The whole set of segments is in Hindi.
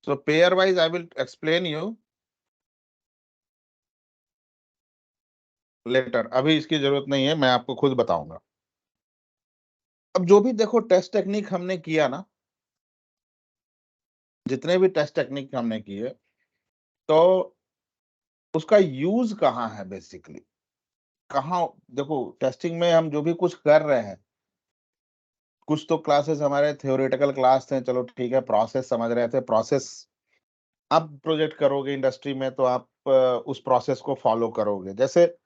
So pair wise I will explain you later. अभी इसकी जरूरत नहीं है, मैं आपको खुद बताऊंगा. अब जो भी देखो टेस्ट टेक्निक हमने किया ना, जितने भी टेस्ट टेक्निक हमने किए, तो उसका यूज कहाँ है बेसिकली, कहाँ. देखो टेस्टिंग में हम जो भी कुछ कर रहे हैं, कुछ तो क्लासेस हमारे थ्योरेटिकल क्लास थे, चलो ठीक है, प्रोसेस समझ रहे थे. प्रोसेस आप प्रोजेक्ट करोगे इंडस्ट्री में तो आप उस प्रोसेस को फॉलो करोगे. जैसे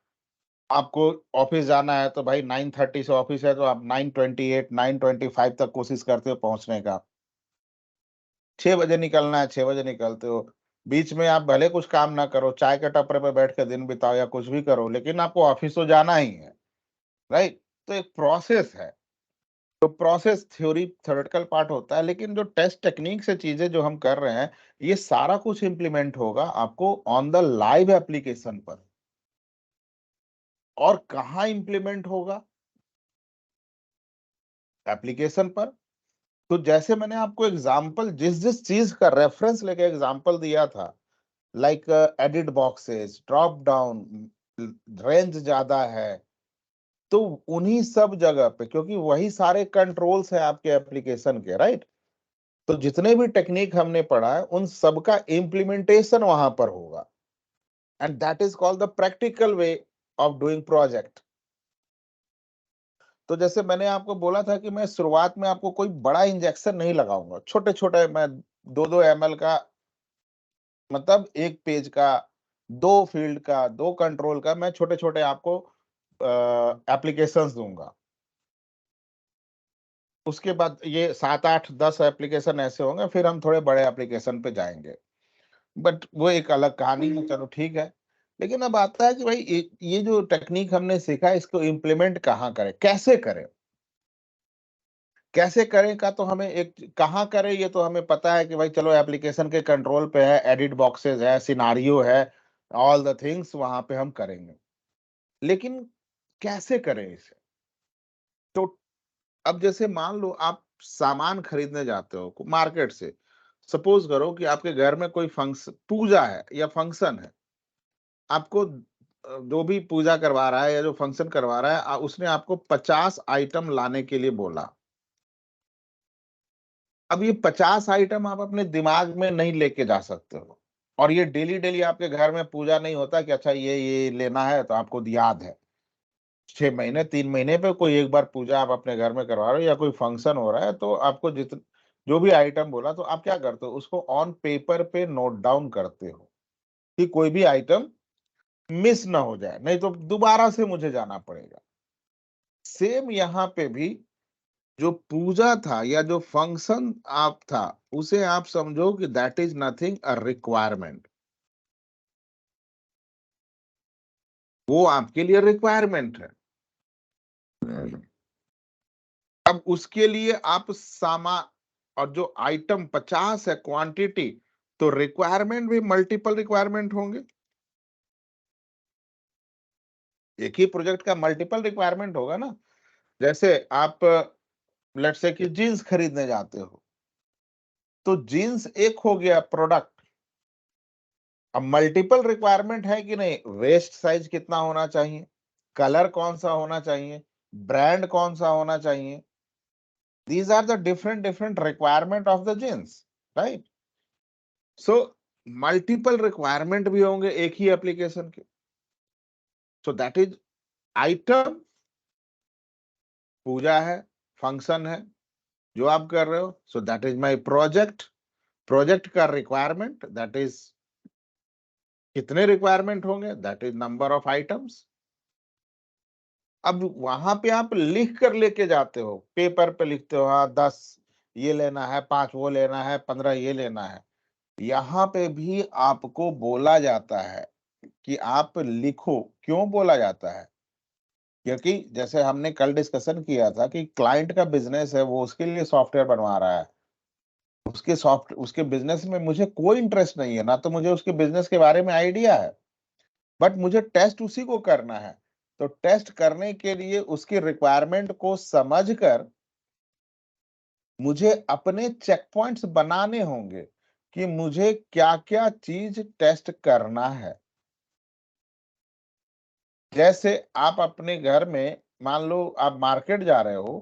आपको ऑफिस जाना है तो भाई 9:30 से ऑफिस है तो आप 9:28 9:25 तक कोशिश करते हो पहुंचने का. 6 बजे निकलना है, 6 बजे निकलते हो. बीच में आप भले कुछ काम ना करो, चाय के टपरे पे बैठ के दिन बिताओ या कुछ भी करो, लेकिन आपको ऑफिस तो जाना ही है, राइट. तो एक प्रोसेस है. तो प्रोसेस थ्योरी थ्योरेटिकल पार्ट होता है, लेकिन जो टेस्ट टेक्निक से चीजें जो हम कर रहे हैं, ये सारा कुछ इंप्लीमेंट होगा आपको ऑन द लाइव एप्लीकेशन पर. और कहाँ इंप्लीमेंट होगा? एप्लीकेशन पर. तो जैसे मैंने आपको एग्जांपल जिस जिस चीज का रेफरेंस लेके एग्जांपल दिया था, like edit boxes, drop down, range ज्यादा है, तो उन्हीं सब जगह पे, क्योंकि वही सारे कंट्रोल्स हैं आपके एप्लीकेशन के, राइट. तो जितने भी टेक्निक हमने पढ़ा है, उन सब का इम्प्लीमेंटेशन वहां पर होगा. And that is called the practical way of doing project. तो जैसे मैंने आपको बोला था कि मैं शुरुआत में आपको कोई बड़ा इंजेक्शन नहीं लगाऊंगा, छोटे छोटे, मैं 2-2 ml का, मतलब एक पेज का, 2 फील्ड का, 2 कंट्रोल का, मैं छोटे छोटे आपको एप्लीकेशंस दूंगा. उसके बाद ये 7-8-10 एप्लीकेशन ऐसे होंगे, फिर हम थोड़े बड़े एप्लीकेशन पे जाएंगे. बट वो एक अलग कहानी है, चलो ठीक है. लेकिन अब आता है कि भाई ये जो टेक्निक हमने सीखा है, इसको इम्प्लीमेंट कहाँ करें, कैसे करें. कैसे करें का तो हमें एक, कहाँ करें ये तो हमें पता है कि भाई चलो एप्लीकेशन के कंट्रोल पे है, एडिट बॉक्सेस है, सिनारियो है, ऑल द थिंग्स वहां पे हम करेंगे. लेकिन कैसे करें इसे? तो अब जैसे मान लो आप सामान खरीदने जाते हो मार्केट से. सपोज करो कि आपके घर में कोई फंक्शन, पूजा है या फंक्शन है. आपको जो भी पूजा करवा रहा है या जो फंक्शन करवा रहा है, उसने आपको 50 आइटम लाने के लिए बोला. अब ये 50 आइटम आप अपने दिमाग में नहीं लेके जा सकते हो. और ये डेली डेली आपके घर में पूजा नहीं होता कि अच्छा ये लेना है तो आपको याद है. 6 महीने 3 महीने पे कोई एक बार पूजा आप अपने घर में करवा रहे हो या कोई फंक्शन हो रहा है, तो आपको जो भी आइटम बोला, तो आप क्या करते हो, उसको ऑन पेपर पे नोट डाउन करते हो कि कोई भी आइटम मिस ना हो जाए, नहीं तो दोबारा से मुझे जाना पड़ेगा. सेम यहाँ पे भी जो पूजा था या जो फंक्शन आप था, उसे आप समझो कि that is nothing a requirement. वो आपके लिए रिक्वायरमेंट है. अब उसके लिए आप सामान, और जो आइटम 50 है क्वांटिटी, तो रिक्वायरमेंट भी मल्टीपल रिक्वायरमेंट होंगे. एक ही प्रोजेक्ट का मल्टीपल रिक्वायरमेंट होगा ना. जैसे आप लेट्स से कि जीन्स खरीदने जाते हो, तो जीन्स एक हो गया प्रोडक्ट. अब मल्टीपल रिक्वायरमेंट है कि नहीं, वेस्ट साइज कितना होना चाहिए, कलर कौन सा होना चाहिए, ब्रांड कौन सा होना चाहिए. These are the different different requirement of the genes, right. So multiple requirement भी होंगे एक ही एप्लीकेशन के. सो दैट इज आइटम, पूजा है, फंक्शन है जो आप कर रहे हो, so that is my project. Project का रिक्वायरमेंट दैट इज, कितने रिक्वायरमेंट होंगे, that is number of items. अब वहां पे आप लिख कर लेके जाते हो, पेपर पे लिखते हो, हाँ 10 ये लेना है, 5 वो लेना है, 15 ये लेना है. यहाँ पे भी आपको बोला जाता है कि आप लिखो. क्यों बोला जाता है? क्योंकि जैसे हमने कल डिस्कशन किया था कि क्लाइंट का बिजनेस है, वो उसके लिए सॉफ्टवेयर बनवा रहा है. उसके बिजनेस में मुझे कोई इंटरेस्ट नहीं है, ना तो मुझे उसके बिजनेस के बारे में आइडिया है, बट मुझे टेस्ट उसी को करना है. तो टेस्ट करने के लिए उसकी रिक्वायरमेंट को समझकर मुझे अपने चेक पॉइंट्स बनाने होंगे कि मुझे क्या-क्या चीज़ टेस्ट करना है। जैसे आप अपने घर में मान लो आप मार्केट जा रहे हो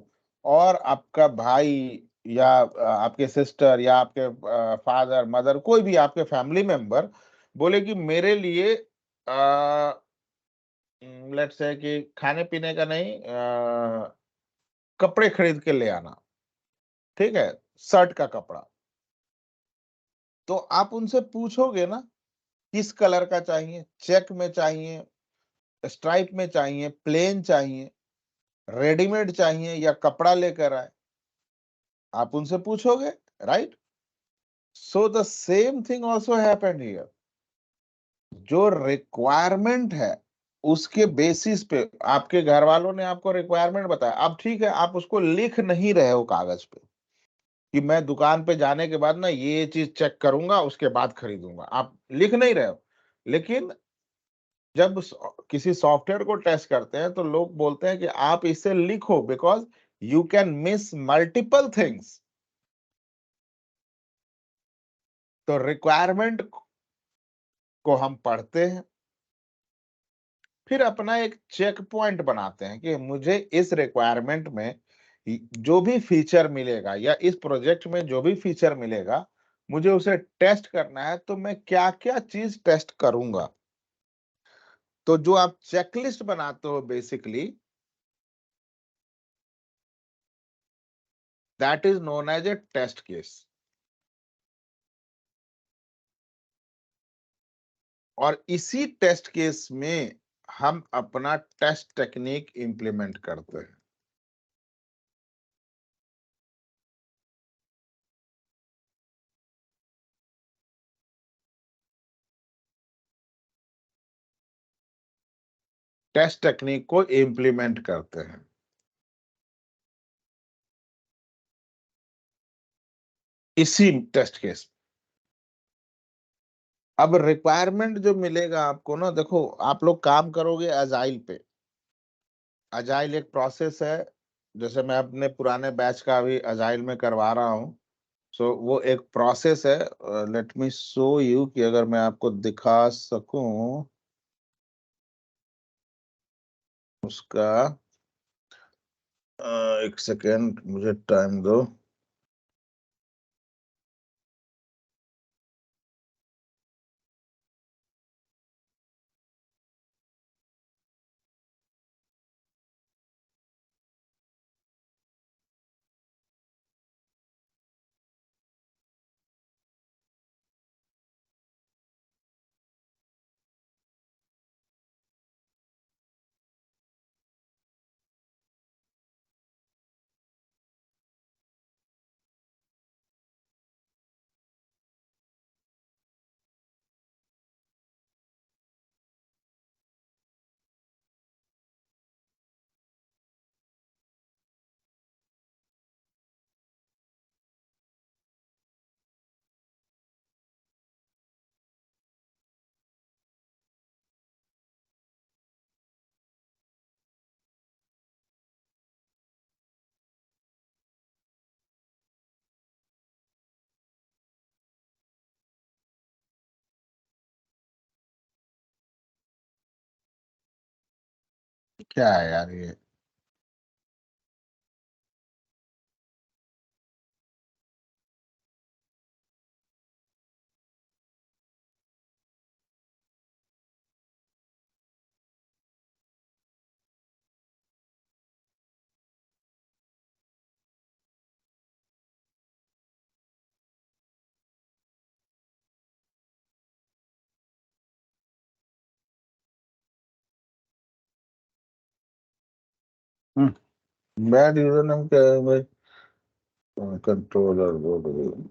और आपका भाई या आपके सिस्टर या आपके फादर, मदर कोई भी आपके फैमिली मेंबर बोले कि मेरे लिए लेट्स से कि खाने-पीने का नहीं कपड़े खरीद के ले आना, ठीक है? शर्ट का कपड़ा। तो आप उनसे पूछोगे ना किस कलर का चाहिए? चेक में चाहिए, स्ट्राइप में चाहिए, प्लेन चाहिए, रेडीमेड चाहिए या कपड़ा लेकर आए? आप उनसे पूछोगे, right? So the same thing also happened here. जो रिक्वायरमेंट है, उसके बेसिस पे आपके घरवालों ने आपको रिक्वायरमेंट बताया। अब ठीक है, आप उसको लिख नहीं रहे हो कागज पे कि मैं दुकान पे जाने के बाद ना ये चीज़ चेक करूँगा, उसके बाद खरीदूँगा। आप लिख नहीं रहे हो। लेकिन जब किसी सॉफ्टवेयर को टेस्ट करते हैं, तो लोग बोलते हैं कि आप इसे लिखो because you can miss multiple things. तो रिक्वायरमेंट को हम पढ़ते हैं, फिर अपना एक चेक पॉइंट बनाते हैं कि मुझे इस रिक्वायरमेंट में जो भी फीचर मिलेगा या इस प्रोजेक्ट में जो भी फीचर मिलेगा, मुझे उसे टेस्ट करना है, तो मैं क्या-क्या चीज़ टेस्ट करूँगा। तो जो आप चेकलिस्ट बनाते हो basically, that is known as a test case. और इसी टेस्ट केस में हम अपना टेस्ट टेक्निक इम्प्लीमेंट करते हैं। टेस्ट टेक्निक को इम्प्लीमेंट करते हैं। इसी टेस्ट केस अब रिक्वायरमेंट जो मिलेगा आपको ना देखो आप लोग काम करोगे अजाइल पे। अजाइल एक प्रोसेस है, जैसे मैं अपने पुराने बैच का अभी अजाइल में करवा रहा हूँ। सो वो एक प्रोसेस है। लेट मी शो यू कि अगर मैं आपको दिखा सकूँ उसका 1 सेकंड मुझे टाइम दो। क्या है यार ये? बैड यूजर नेम क्या है भाई? कंट्रोलर बोल रही हूँ।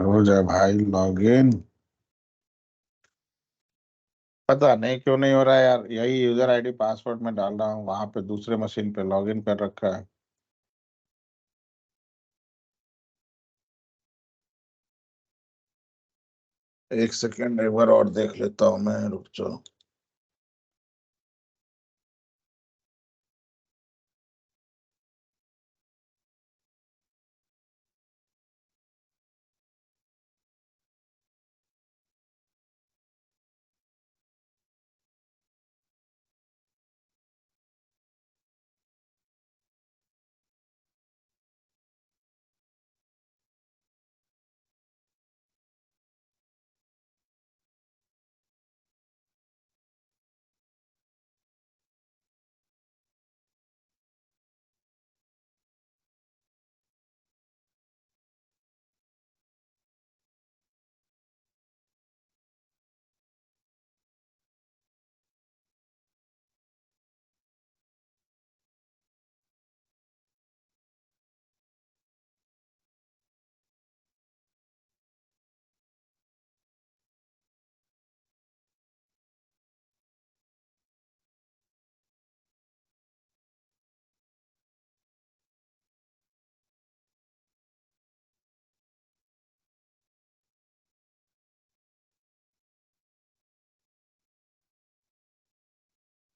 हो जाए भाई लॉगिन। पता नहीं क्यों नहीं हो रहा है यार, यही यूजर आईडी पासवर्ड में डाल रहा हूँ, वहां पे दूसरे मशीन पे लॉगिन कर रखा है। एक सेकेंड, एक बार और देख लेता हूँ मैं, रुक जाओ।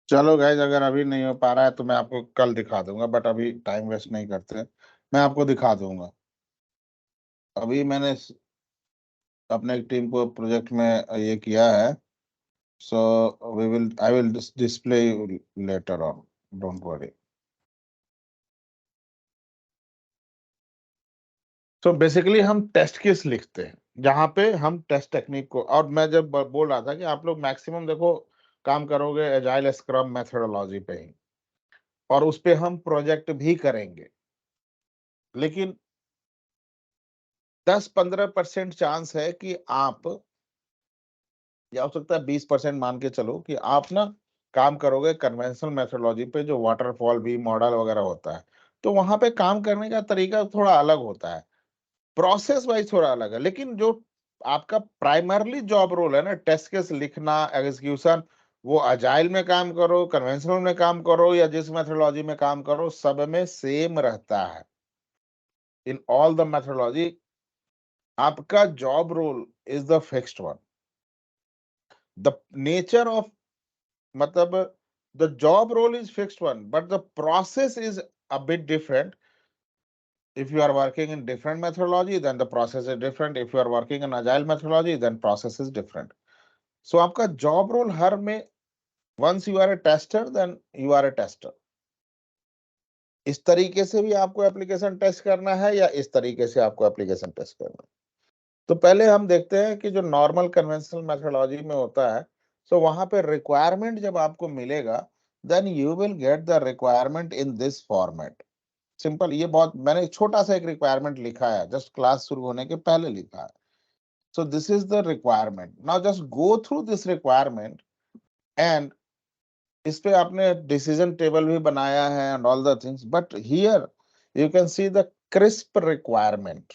चलो गाइज, अगर अभी नहीं हो पा रहा है तो मैं आपको कल दिखा दूंगा, बट अभी टाइम वेस्ट नहीं करते, मैं आपको दिखा दूंगा। अभी मैंने अपने टीम को प्रोजेक्ट में ये किया है। So we will I will display later on, don't worry. तो बेसिकली हम टेस्ट केस लिखते हैं जहां पे हम टेस्ट टेक्निक को, और मैं जब बोल रहा था कि आप लोग मैक्सिमम देखो काम करोगे एजाइल स्क्रम मेथोडोलॉजी पे ही, और उस पे हम प्रोजेक्ट भी करेंगे, लेकिन 10-15% चांस है कि आप, या हो सकता है 20% मान के चलो कि आप ना काम करोगे कन्वेंशनल मेथोडोलॉजी पे, जो वाटरफॉल भी मॉडल वगैरह होता है। तो वहां पे काम करने का तरीका थोड़ा अलग होता है, प्रोसेस वाइज थोड़ा अलग है, लेकिन जो आपका प्राइमरली जॉब रोल है ना, टेस्ट केस लिखना, एग्जीक्यूशन, वो अजाइल में काम करो, कन्वेंशनल में काम करो, या जिस मेथोडोलॉजी में काम करो, सब में सेम रहता है। इन ऑल द मेथोडोलॉजी आपका job role is the fixed one. The nature of, मतलब the job role is fixed one, but the process is a bit different. If you are working in different methodology, then the process is different. If you are working in agile methodology, then process is different. So आपका job role हर में, once you are a tester, then you are a tester. इस तरीके से भी आपको एप्लीकेशन टेस्ट करना है, या इस तरीके से आपको एप्लीकेशन टेस्ट करना है। तो पहले हम देखते हैं कि जो नॉर्मल कन्वेंशनल मेथोडोलॉजी में होता है, सो वहां पे रिक्वायरमेंट जब आपको मिलेगा, then you will get the requirement in this format. Simple, ये बहुत मैंने एक छोटा सा एक रिक्वायरमेंट लिखा है, जस्ट क्लास शुरू होने के पहले लिखा है। सो this is the requirement, now just go through this requirement, and इस पे आपने डिसीजन टेबल भी बनाया है and all the things, but here you can see the crisp requirement.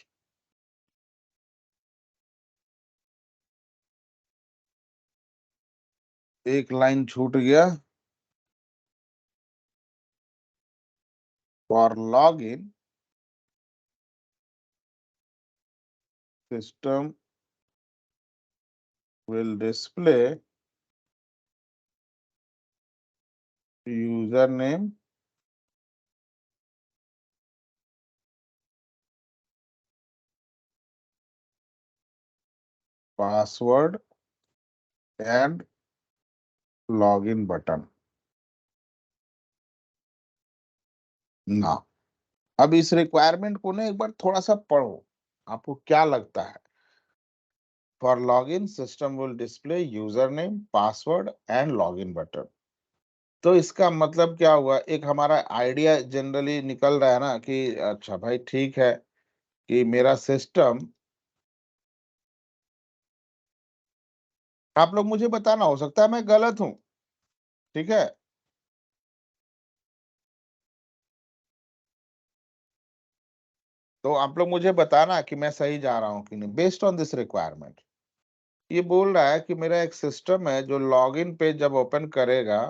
एक लाइन छूट गया, for log in system will display username, password and login button। ना, अब इस रिक्वायरमेंट को ना एक बार थोड़ा सा पढ़ो, आपको क्या लगता है। For login system will display user name, password and login button. तो इसका मतलब क्या हुआ, एक हमारा आइडिया जनरली निकल रहा है ना कि अच्छा भाई ठीक है कि मेरा सिस्टम, आप लोग मुझे बताना, हो सकता है मैं गलत हूं, ठीक है। तो आप लोग मुझे बताना कि मैं सही जा रहा हूं कि नहीं, बेस्ड ऑन दिस रिक्वायरमेंट। ये बोल रहा है कि मेरा एक सिस्टम है जो लॉगिन पेज जब ओपन करेगा,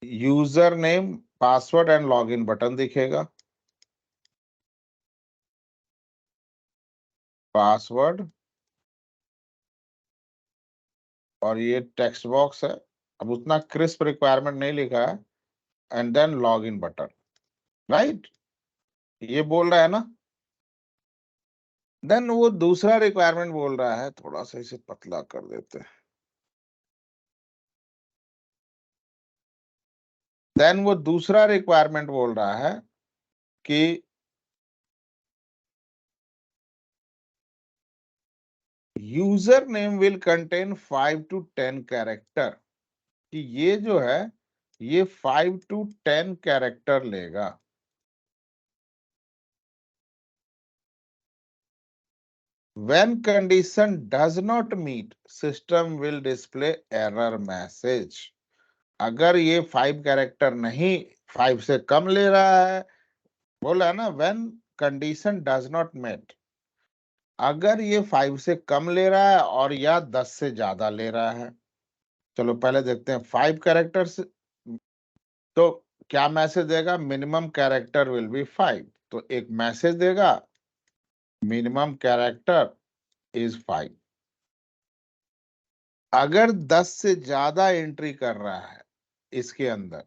user name, password and login button दिखेगा। पासवर्ड और ये टेक्स्ट बॉक्स है, अब उतना क्रिस्प रिक्वायरमेंट नहीं लिखा है, and then login button, right? ये बोल रहा है ना। देन वो दूसरा रिक्वायरमेंट बोल रहा है, थोड़ा सा इसे पतला कर देते हैं। देन वो दूसरा रिक्वायरमेंट बोल रहा है कि user name will contain 5 to 10 character, कि ये जो है ये 5 to 10 कैरेक्टर लेगा। When condition does not meet, system will display error message। अगर ये 5 कैरेक्टर नहीं, 5 से कम ले रहा है, बोला है ना, when condition does not meet, अगर ये 5 से कम ले रहा है और या 10 से ज्यादा ले रहा है। चलो पहले देखते हैं 5 कैरेक्टर्स, तो क्या मैसेज देगा? मिनिमम कैरेक्टर विल बी 5, तो एक मैसेज देगा मिनिमम कैरेक्टर इज 5। अगर 10 से ज्यादा एंट्री कर रहा है इसके अंदर,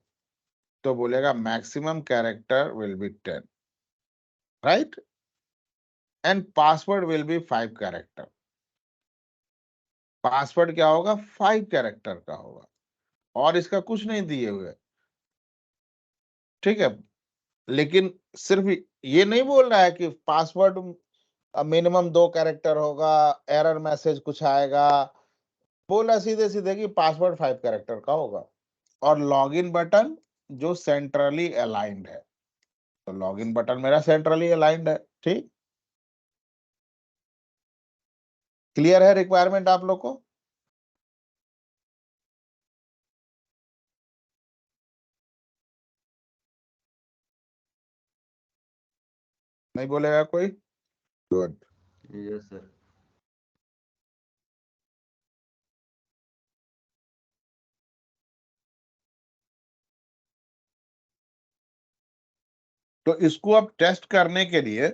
तो बोलेगा maximum character will be 10, right? And password will be 5 character. Password क्या होगा? 5 कैरेक्टर का होगा, और इसका कुछ नहीं दिए हुए, ठीक है। लेकिन सिर्फ ये नहीं बोल रहा है कि पासवर्ड मिनिमम 2 कैरेक्टर होगा, एरर मैसेज कुछ आएगा। बोला सीधे सीधे कि पासवर्ड 5 कैरेक्टर का होगा, और लॉगिन बटन जो सेंट्रली अलाइंड है, तो लॉगिन बटन मेरा सेंट्रली अलाइंड है, ठीक। क्लियर है रिक्वायरमेंट आप लोग को? नहीं बोलेगा कोई? गुड। Yes sir. तो इसको अब टेस्ट करने के लिए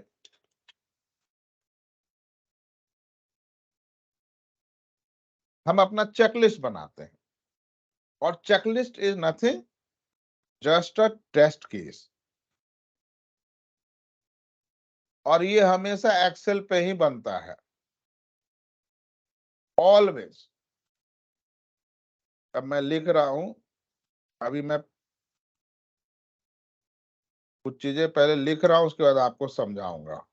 हम अपना चेकलिस्ट बनाते हैं, और checklist is nothing just a test case, और ये हमेशा एक्सेल पे ही बनता है, ऑलवेज। अब मैं लिख रहा हूं, अभी मैं कुछ चीजें पहले लिख रहा हूं, उसके बाद आपको समझाऊंगा।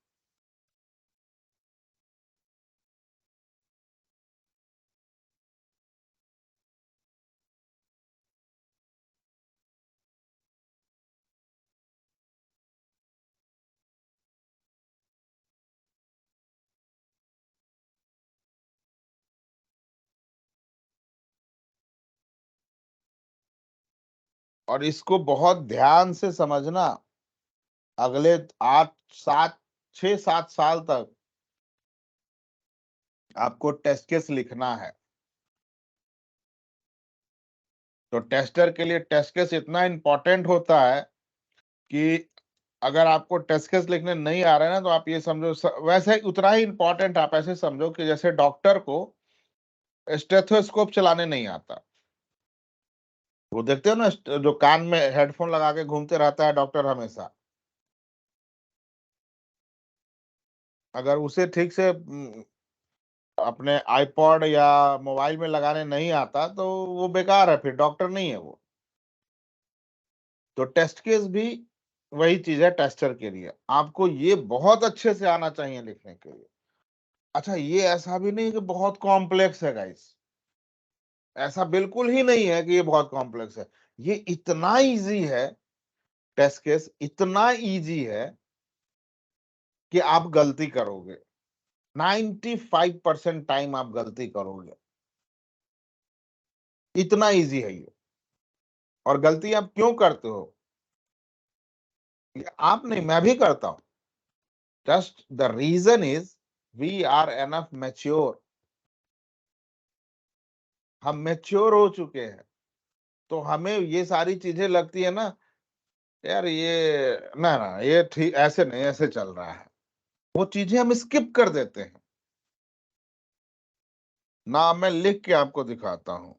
और इसको बहुत ध्यान से समझना, अगले 8 7 6 7 साल तक आपको टेस्ट केस लिखना है। तो टेस्टर के लिए टेस्ट केस इतना इंपॉर्टेंट होता है कि अगर आपको टेस्ट केस लिखने नहीं आ रहा है ना, तो आप ये समझो वैसे उतना ही इंपॉर्टेंट आप ऐसे समझो कि जैसे डॉक्टर को स्टेथोस्कोप चलाने नहीं आता। वो देखते हो ना, जो कान में हेडफोन लगा के घूमते रहता है डॉक्टर हमेशा, अगर उसे ठीक से अपने आईपॉड या मोबाइल में लगाने नहीं आता, तो वो बेकार है, फिर डॉक्टर नहीं है वो। तो टेस्ट केस भी वही चीज है टेस्टर के लिए, आपको ये बहुत अच्छे से आना चाहिए लिखने के लिए। अच्छा, ये ऐसा भी नहीं कि बहुत कॉम्प्लेक्स है गाइस, ऐसा बिल्कुल ही नहीं है कि ये बहुत कॉम्प्लेक्स है। ये इतना इजी है, टेस्ट केस इतना इजी है कि आप गलती करोगे, 95% टाइम आप गलती करोगे, इतना इजी है ये। और गलती आप क्यों करते हो? ये आप नहीं, मैं भी करता हूं। Just the reason is we are enough mature, हम मैच्योर हो चुके हैं, तो हमें ये सारी चीजें लगती है ना, यार ये ना ना ये ठीक ऐसे नहीं, ऐसे चल रहा है, वो चीजें हम स्किप कर देते हैं ना। मैं लिख के आपको दिखाता हूं।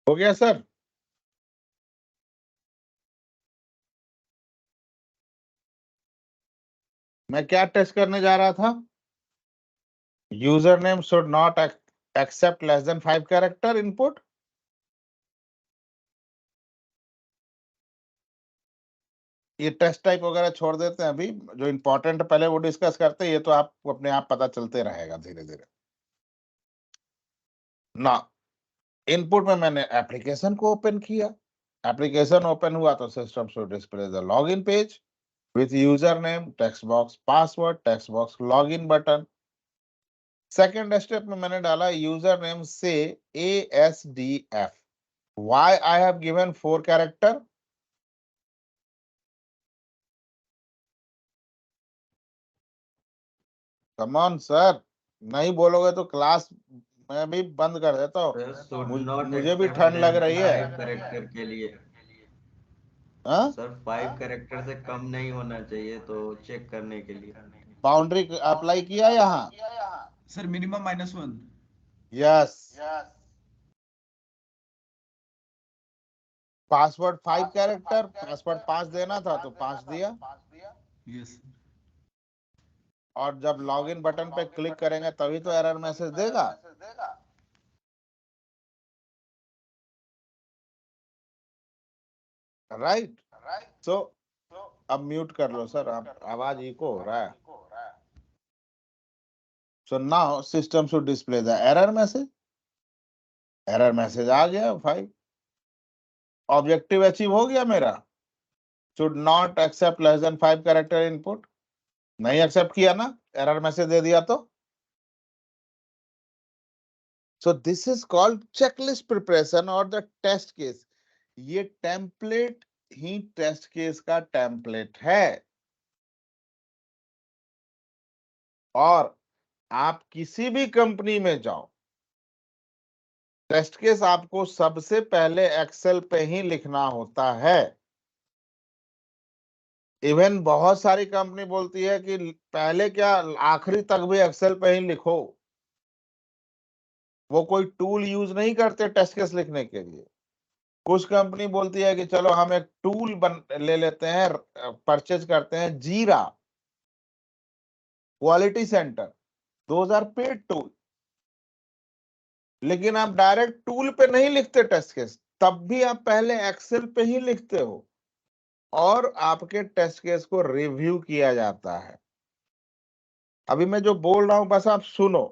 हो गया सर? मैं क्या टेस्ट करने जा रहा था? User name should not accept less than 5 character input. ये टेस्ट टाइप वगैरह छोड़ देते हैं, अभी जो इंपॉर्टेंट पहले वो डिस्कस करते हैं, ये तो आपको अपने आप पता चलते रहेगा धीरे धीरे ना। इनपुट में मैंने एप्लीकेशन को ओपन किया, एप्लीकेशन ओपन हुआ तो system should display the login page with user name, text box password, text box login button. Second step में मैंने डाला यूजर नेम से ASDF। Why I have given 4 character? Come on sir, नहीं बोलोगे तो क्लास मैं भी बंद कर देता हूँ। सर शुड नॉट मुझे भी एक्सेप्ट ठंड लेस लग देन रही है। 5 कैरेक्टर के लिए। हाँ, सर 5 कैरेक्टर से कम नहीं होना चाहिए, तो चेक करने के लिए। बाउंड्री अप्लाई किया यहाँ। Sir minimum -1। Yes, password 5 character, password 5 देना था तो 5 दिया। यस। और जब लॉगिन बटन पे क्लिक करेंगे तभी तो एरर मैसेज देगा। राइट। सो अब म्यूट कर लो सर, आप आवाज इको हो रहा है। So now system should display the error message. Error message आ गया 5। ऑब्जेक्टिव अचीव हो गया मेरा। Should not accept less than 5 character input. नहीं एक्सेप्ट किया ना, एरर मैसेज दे दिया तो। So this is called checklist preparation और द टेस्ट केस। ये टेम्पलेट ही टेस्ट केस का टेम्पलेट है। और आप किसी भी कंपनी में जाओ, टेस्ट केस आपको सबसे पहले एक्सेल पे ही लिखना होता है। इवन बहुत सारी कंपनी बोलती है कि पहले क्या, आखिरी तक भी एक्सेल पे ही लिखो। वो कोई टूल यूज नहीं करते टेस्ट केस लिखने के लिए। कुछ कंपनी बोलती है कि चलो हम एक टूल ले लेते हैं, परचेज करते हैं, जीरा, क्वालिटी सेंटर, 2000 पेड टूल। लेकिन आप डायरेक्ट टूल पे नहीं लिखते टेस्ट केस, तब भी आप पहले एक्सेल पे ही लिखते हो और आपके टेस्ट केस को रिव्यू किया जाता है। अभी मैं जो बोल रहा हूं बस आप सुनो,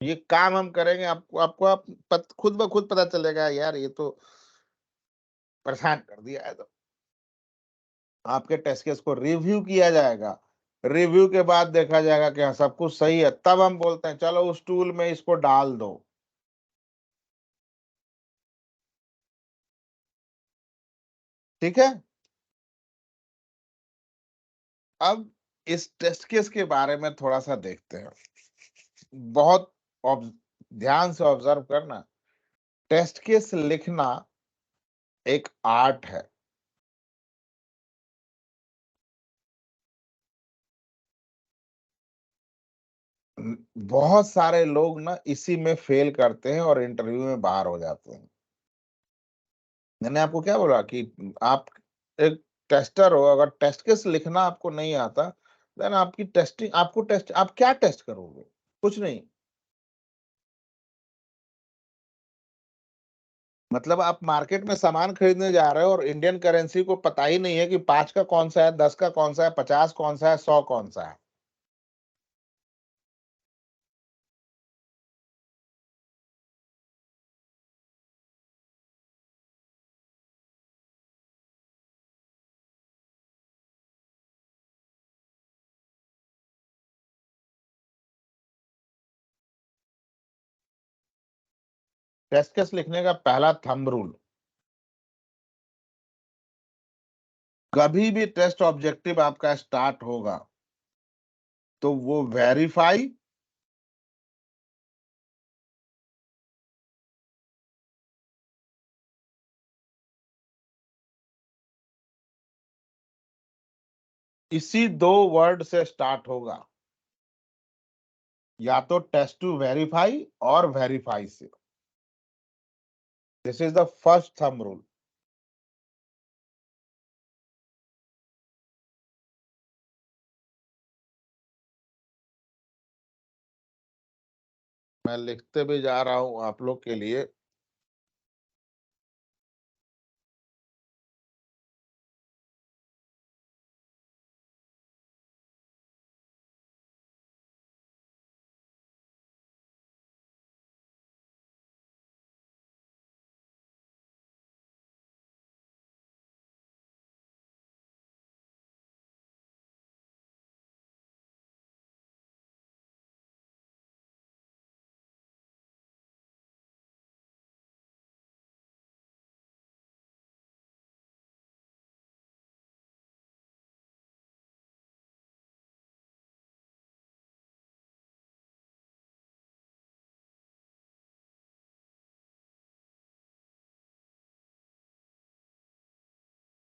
ये काम हम करेंगे, आपको आपको आप खुद ब खुद पता चलेगा यार ये तो परेशान कर दिया है। तो आपके टेस्ट केस को रिव्यू किया जाएगा। रिव्यू के बाद देखा जाएगा कि हाँ सब कुछ सही है, तब हम बोलते हैं चलो उस टूल में इसको डाल दो। ठीक है। अब इस टेस्ट केस के बारे में थोड़ा सा देखते हैं। बहुत ध्यान से ऑब्जर्व करना। टेस्ट केस लिखना एक आर्ट है। बहुत सारे लोग ना इसी में फेल करते हैं और इंटरव्यू में बाहर हो जाते हैं। मैंने आपको क्या बोला कि आप एक टेस्टर हो, अगर टेस्ट केस लिखना आपको नहीं आता, देन आपकी टेस्टिंग, आपको टेस्ट, आप क्या टेस्ट करोगे? कुछ नहीं। मतलब आप मार्केट में सामान खरीदने जा रहे हो और इंडियन करेंसी को पता ही नहीं है कि 5 का कौन सा है, 10 का कौन सा है, 50 कौन सा है, 100 कौन सा है। टेस्ट केस लिखने का पहला थंब रूल, कभी भी टेस्ट ऑब्जेक्टिव आपका स्टार्ट होगा तो वो वेरीफाई, इसी 2 वर्ड से स्टार्ट होगा। या तो टेस्ट टू वेरीफाई और वेरीफाई से। This is the first thumb rule. मैं लिखते भी जा रहा हूं आप लोग के लिए।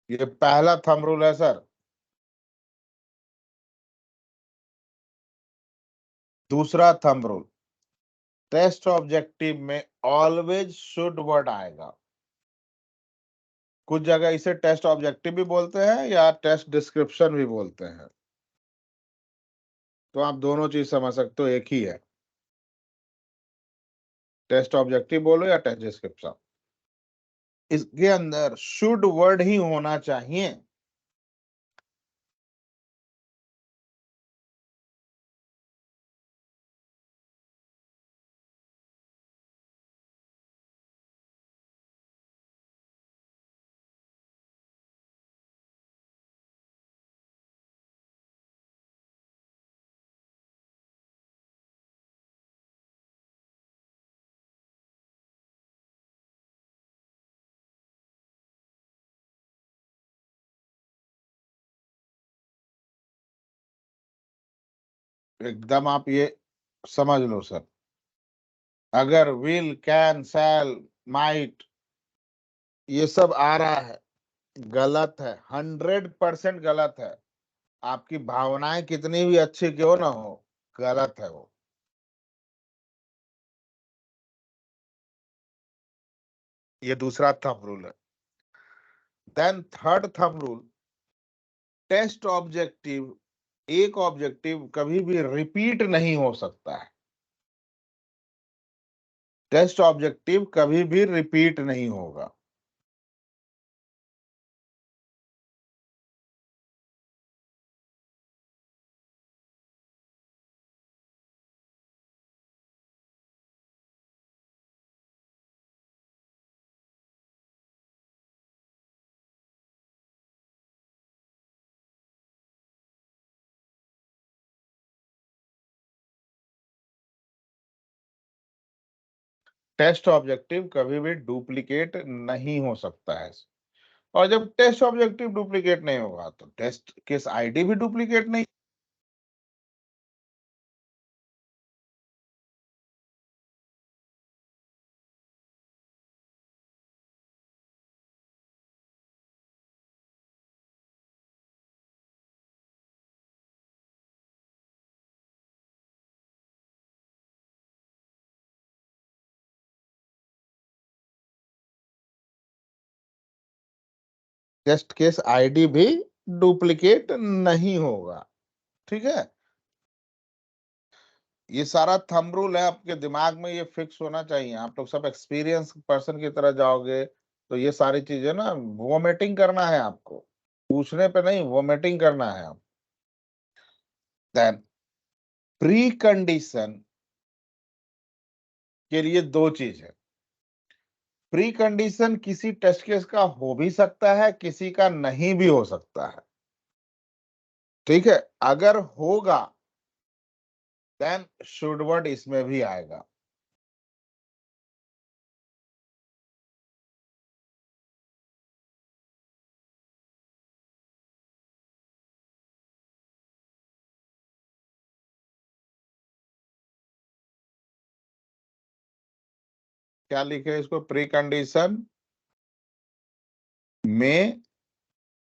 ये पहला थंब रूल है सर। दूसरा थंब रूल, टेस्ट ऑब्जेक्टिव में ऑलवेज शुड वर्ड आएगा। कुछ जगह इसे टेस्ट ऑब्जेक्टिव भी बोलते हैं या टेस्ट डिस्क्रिप्शन भी बोलते हैं, तो आप दोनों चीज समझ सकते हो, एक ही है। टेस्ट ऑब्जेक्टिव बोलो या टेस्ट डिस्क्रिप्शन, इसके अंदर शुड वर्ड ही होना चाहिए। एकदम आप ये समझ लो सर, अगर विल, कैन, शैल, माइट ये सब आ रहा है, गलत है, 100% गलत है। आपकी भावनाएं कितनी भी अच्छी क्यों ना हो, गलत है वो। ये दूसरा थंब रूल है। Then third thumb rule, test objective, एक ऑब्जेक्टिव कभी भी रिपीट नहीं हो सकता है। टेस्ट ऑब्जेक्टिव कभी भी रिपीट नहीं होगा। टेस्ट ऑब्जेक्टिव कभी भी डुप्लीकेट नहीं हो सकता है। और जब टेस्ट ऑब्जेक्टिव डुप्लीकेट नहीं होगा तो टेस्ट केस आईडी भी डुप्लीकेट नहीं। टेस्ट केस आईडी भी डुप्लीकेट नहीं होगा। ठीक है, ये सारा थंब रूल है, आपके दिमाग में ये फिक्स होना चाहिए। आप लोग सब एक्सपीरियंस पर्सन की तरह जाओगे तो ये सारी चीजें ना वोमिटिंग करना है आपको, पूछने पे नहीं, वोमिटिंग करना है आप। देन प्री कंडीशन के लिए दो चीज है। प्री कंडीशन किसी टेस्ट केस का हो भी सकता है, किसी का नहीं भी हो सकता है। ठीक है, अगर होगा देन शुड वर्ड इसमें भी आएगा। क्या लिखे इसको, प्री कंडीशन में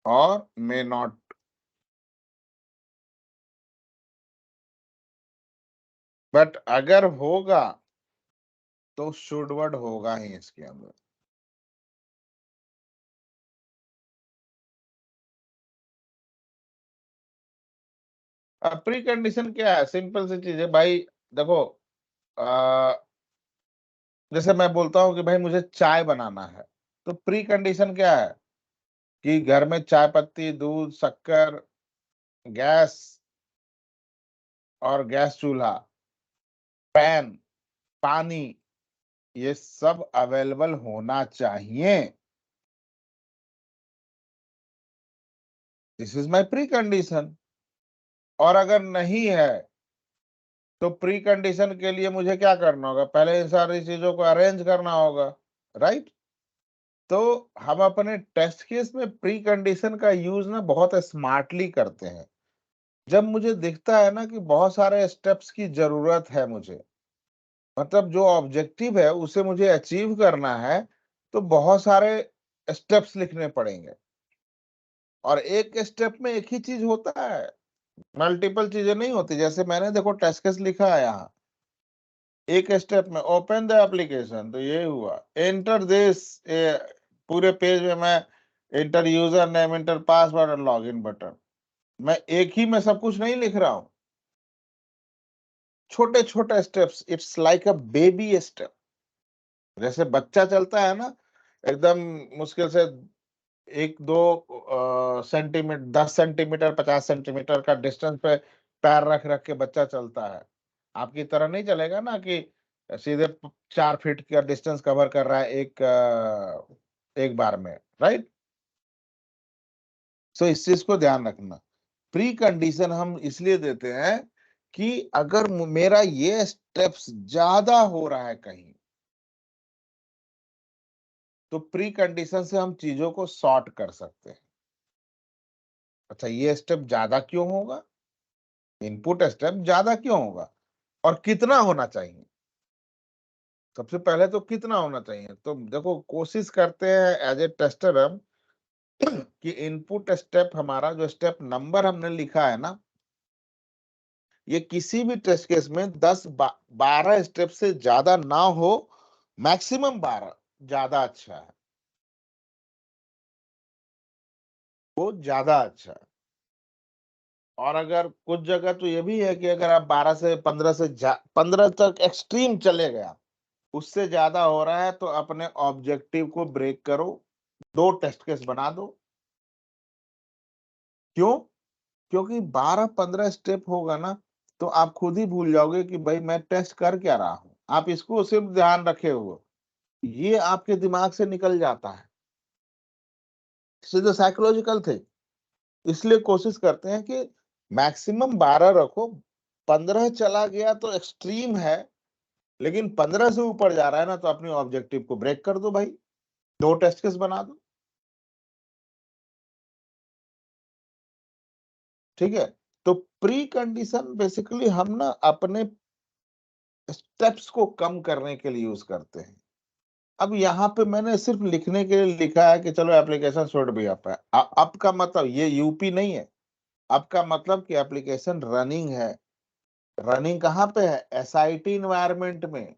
और मे नॉट। बट अगर होगा तो शुड वर्ड होगा ही इसके अंदर। अब प्री कंडीशन क्या है, सिंपल सी चीज है भाई। देखो, आ, जैसे मैं बोलता हूँ कि भाई मुझे चाय बनाना है, तो प्री कंडीशन क्या है कि घर में चाय पत्ती, दूध, शक्कर, गैस और गैस चूल्हा, पैन, पानी, ये सब अवेलेबल होना चाहिए। This is my pre condition. और अगर नहीं है तो प्री कंडीशन के लिए मुझे क्या करना होगा, पहले इन सारी चीजों को अरेंज करना होगा, राइट। तो हम अपने टेस्ट केस में प्री कंडीशन का यूज ना बहुत स्मार्टली करते हैं। जब मुझे दिखता है ना कि बहुत सारे स्टेप्स की जरूरत है मुझे, मतलब जो ऑब्जेक्टिव है उसे मुझे अचीव करना है, तो बहुत सारे स्टेप्स लिखने पड़ेंगे। और एक स्टेप में एक ही चीज होता है, मल्टीपल चीजें नहीं होती। जैसे मैंने देखो टेस्ट केस लिखा है यहाँ, एक स्टेप में ओपन द एप्लीकेशन, तो ये हुआ एंटर दिस, पूरे पेज में मैं enter user name, enter password और लॉगिन बटन, मैं एक ही में सब कुछ नहीं लिख रहा हूं, छोटे छोटे steps, it's like a baby step. जैसे बच्चा चलता है ना, एकदम मुश्किल से 1-2 सेंटीमीटर, 10 सेंटीमीटर, 50 सेंटीमीटर का डिस्टेंस पे पैर रख रख के बच्चा चलता है। आपकी तरह नहीं चलेगा ना कि सीधे 4 फीट का डिस्टेंस कवर कर रहा है एक बार में, राइट। सो इस चीज को ध्यान रखना। प्री कंडीशन हम इसलिए देते हैं कि अगर मेरा ये स्टेप्स ज्यादा हो रहा है कहीं, तो प्री कंडीशन से हम चीजों को सॉर्ट कर सकते हैं। अच्छा, ये स्टेप ज्यादा क्यों होगा, इनपुट स्टेप ज्यादा क्यों होगा, और कितना होना चाहिए। सबसे पहले तो कितना होना चाहिए, तो देखो कोशिश करते हैं एज ए टेस्टर हम कि इनपुट स्टेप, हमारा जो स्टेप नंबर हमने लिखा है ना, ये किसी भी टेस्ट केस में 10-12 स्टेप से ज्यादा ना हो, मैक्सिमम 12 ज्यादा अच्छा है, वो ज्यादा अच्छा है। और अगर कुछ जगह तो ये भी है कि अगर आप 12 से 15 से 15 तक एक्सट्रीम चले गया, उससे ज्यादा हो रहा है, तो अपने ऑब्जेक्टिव को ब्रेक करो, 2 टेस्ट केस बना दो। क्यों? क्योंकि 12-15 स्टेप होगा ना, तो आप खुद ही भूल जाओगे कि भाई मैं टेस्ट कर क्या रहा हूं। आप इसको सिर्फ ध्यान रखे हुए, ये आपके दिमाग से निकल जाता है। सीधे साइकोलॉजिकल थे, इसलिए कोशिश करते हैं कि मैक्सिमम 12 रखो। 15 चला गया तो एक्सट्रीम है, लेकिन 15 से ऊपर जा रहा है ना, तो अपनी ऑब्जेक्टिव को ब्रेक कर दो भाई, 2 टेस्ट केस बना दो। ठीक है, तो प्री कंडीशन बेसिकली हम ना अपने स्टेप्स को कम करने के लिए यूज करते हैं। अब यहाँ पे मैंने सिर्फ लिखने के लिए लिखा है कि चलो एप्लीकेशन शुड बी अप है। अप का मतलब ये यूपी नहीं है, अप का मतलब कि एप्लीकेशन रनिंग है। रनिंग कहाँ पे है? एसआईटी इन्वायरमेंट में,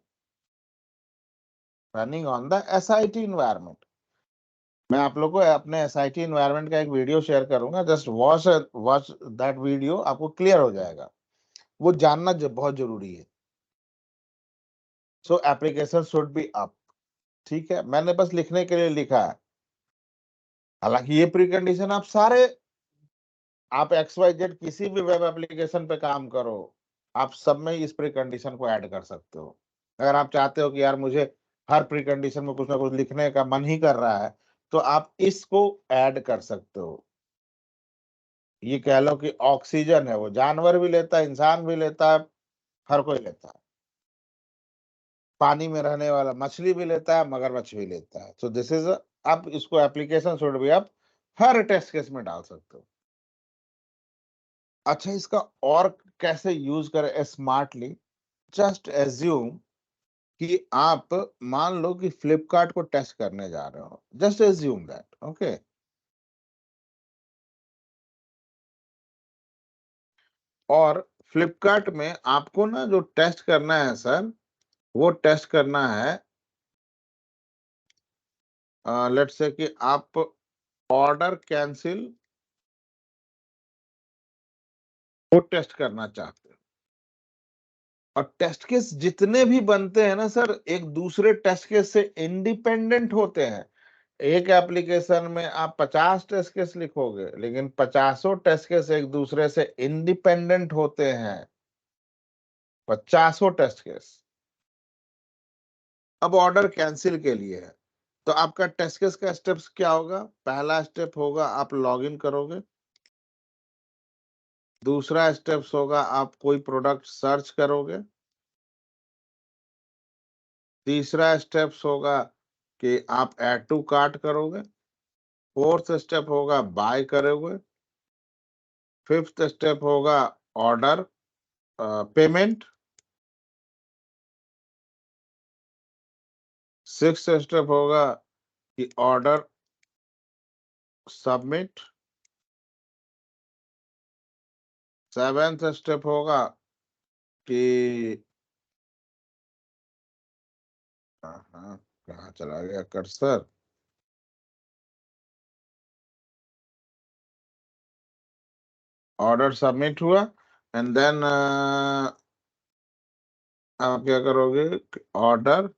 running on the SIT environment. मैं आप लोगों को अपने एसआईटी इन्वायरमेंट का एक वीडियो शेयर करूंगा, जस्ट वॉच दैट वीडियो, आपको क्लियर हो जाएगा। वो जानना बहुत जरूरी है। सो एप्लीकेशन शुड बी अप, ठीक है, मैंने बस लिखने के लिए लिखा है। हालांकि ये प्री कंडीशन आप सारे, आप XYZ किसी भी वेब एप्लीकेशन पे काम करो, आप सब में इस प्री कंडीशन को ऐड कर सकते हो। अगर आप चाहते हो कि यार मुझे हर प्री कंडीशन में कुछ ना कुछ लिखने का मन ही कर रहा है, तो आप इसको ऐड कर सकते हो। ये कह लो कि ऑक्सीजन है, वो जानवर भी लेता है, इंसान भी लेता है, हर कोई लेता है। पानी में रहने वाला मछली भी लेता है, मगरमच्छ भी लेता है। सो दिस इज, आप इसको एप्लीकेशन शुड भी आप हर टेस्ट केस में डाल सकते हो। अच्छा, इसका और कैसे यूज करें स्मार्टली? जस्ट एज्यूम कि आप मान लो कि फ्लिपकार्ट को टेस्ट करने जा रहे हो, जस्ट एज्यूम दैट, ओके। और फ्लिपकार्ट में आपको ना जो टेस्ट करना है सर, वो टेस्ट करना है, लेट्स से कि आप ऑर्डर कैंसिल वो टेस्ट करना चाहते हो। और टेस्ट केस जितने भी बनते हैं ना सर, एक दूसरे टेस्ट केस से इंडिपेंडेंट होते हैं। एक एप्लीकेशन में आप 50 टेस्ट केस लिखोगे, लेकिन 50 टेस्ट केस एक दूसरे से इंडिपेंडेंट होते हैं, 50 टेस्ट केस। अब ऑर्डर कैंसिल के लिए है, तो आपका टेस्ट केस का स्टेप्स क्या होगा? पहला स्टेप होगा आप लॉगिन करोगे, दूसरा स्टेप्स होगा आप कोई प्रोडक्ट सर्च करोगे, तीसरा स्टेप्स होगा कि आप ऐड टू कार्ट करोगे, फोर्थ स्टेप होगा बाय करोगे, फिफ्थ स्टेप होगा ऑर्डर पेमेंट, सिक्स्थ स्टेप होगा कि ऑर्डर सबमिट, 7th स्टेप होगा कि हाँ, कहाँ चला गया कर्सर? ऑर्डर सबमिट हुआ एंड देन आप क्या करोगे? ऑर्डर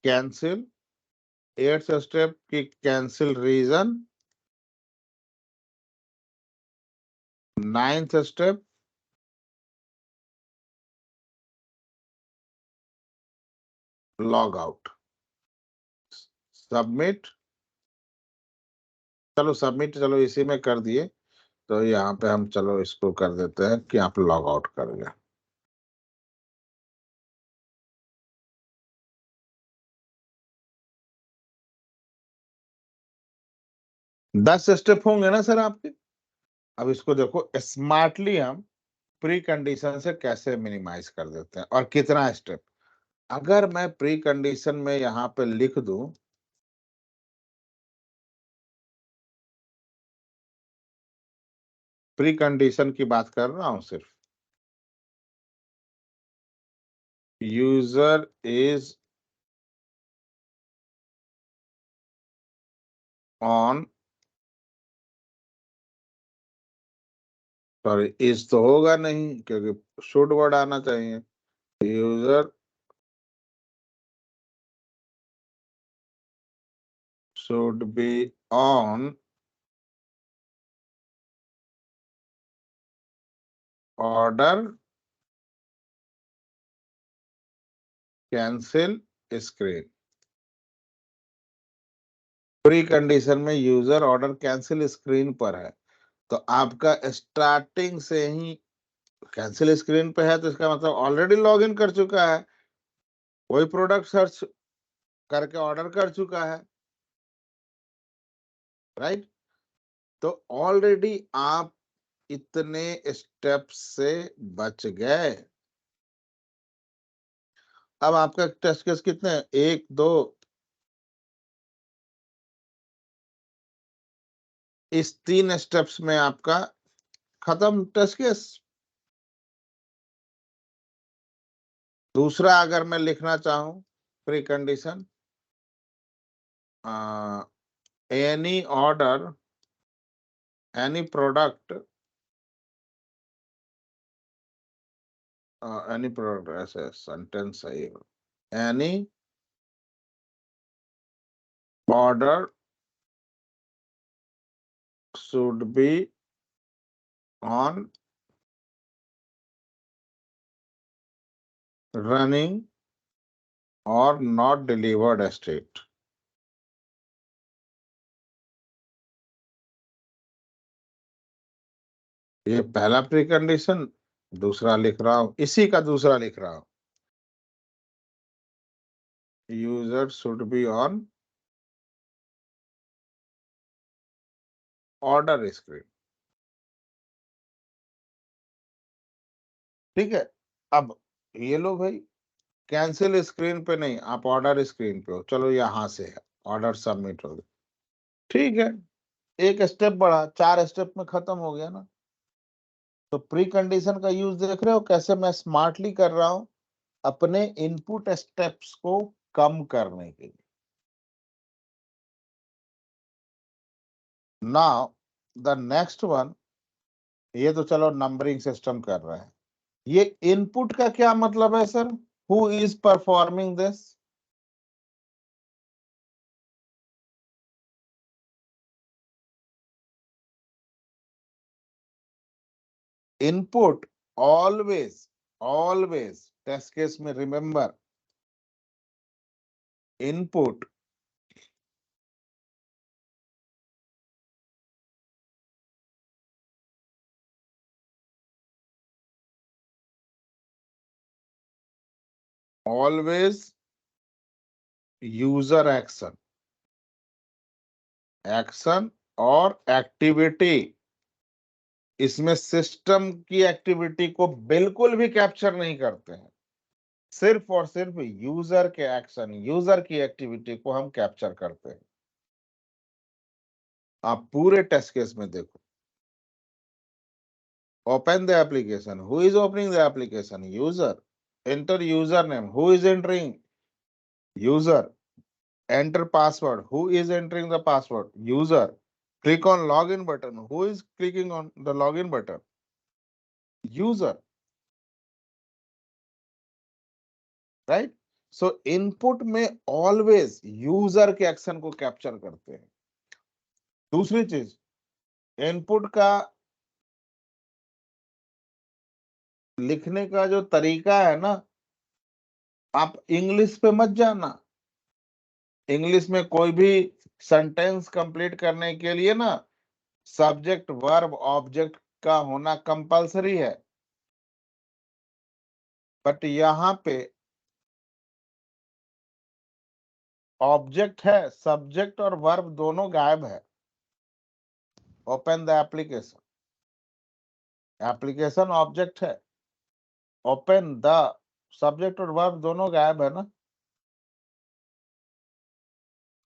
कैंसिल, 8th स्टेप की cancel reason, 9th step log out, submit. चलो सबमिट, चलो इसी में कर दिए, तो यहाँ पे हम चलो इसको कर देते हैं कि आप लॉग आउट कर गए। दस स्टेप होंगे ना सर आपके? अब इसको देखो स्मार्टली हम प्री कंडीशन से कैसे मिनिमाइज कर देते हैं और कितना स्टेप। अगर मैं प्री कंडीशन में यहाँ पे लिख दूं, प्री कंडीशन की बात कर रहा हूं सिर्फ, user is on, sorry is तो होगा नहीं क्योंकि शुड वर्ड आना चाहिए। User should be on order cancel screen। Pre condition में यूजर ऑर्डर कैंसिल स्क्रीन पर है, तो आपका स्टार्टिंग से ही कैंसिल स्क्रीन पे है, तो इसका मतलब ऑलरेडी लॉग इन कर चुका है, वही प्रोडक्ट सर्च करके ऑर्डर कर चुका है, राइट? तो ऑलरेडी आप इतने स्टेप से बच गए। अब आपका टेस्ट केस कितने हैं? 1 2, इस 3 स्टेप्स में आपका खत्म टेस्ट केस। दूसरा अगर मैं लिखना चाहूं pre condition, any order, any product, any product, ऐसे सेंटेंस सही है, any order should be on running or not delivered state। ये पहला प्री कंडीशन, दूसरा लिख रहा हूं, इसी का दूसरा लिख रहा हूं, user should be on order screen. ठीक है, अब ये लो भाई, कैंसिल स्क्रीन पे नहीं, आप ऑर्डर स्क्रीन पे हो, चलो यहां से है ऑर्डर सबमिट हो गया, ठीक है, एक स्टेप बढ़ा, 4 स्टेप में खत्म हो गया ना। तो प्री कंडीशन का यूज देख रहे हो कैसे मैं स्मार्टली कर रहा हूं अपने इनपुट स्टेप्स को कम करने के लिए। नाउ द नेक्स्ट वन, ये तो चलो नंबरिंग सिस्टम कर रहे हैं, ये इनपुट का क्या मतलब है sir? Who is performing this? Input always, always test case में remember, input always user action, action और एक्टिविटी, इसमें सिस्टम की एक्टिविटी को बिल्कुल भी कैप्चर नहीं करते हैं, सिर्फ और सिर्फ यूजर के एक्शन, यूजर की एक्टिविटी को हम कैप्चर करते हैं। आप पूरे टेस्ट केस में देखो, open the application, who is opening the application, user, enter user name, who is entering, user, enter password, who is entering the password, user, click on login button, who is clicking on the login button, user, right? So input में always user के एक्शन को कैप्चर करते हैं। दूसरी चीज, इनपुट का लिखने का जो तरीका है ना, आप इंग्लिश पे मत जाना। इंग्लिश में कोई भी सेंटेंस कंप्लीट करने के लिए ना सब्जेक्ट वर्ब ऑब्जेक्ट का होना कंपलसरी है, बट यहाँ पे ऑब्जेक्ट है, सब्जेक्ट और वर्ब दोनों गायब है। Open the application, application object है, ओपन द सब्जेक्ट और वर्ब दोनों गायब है ना।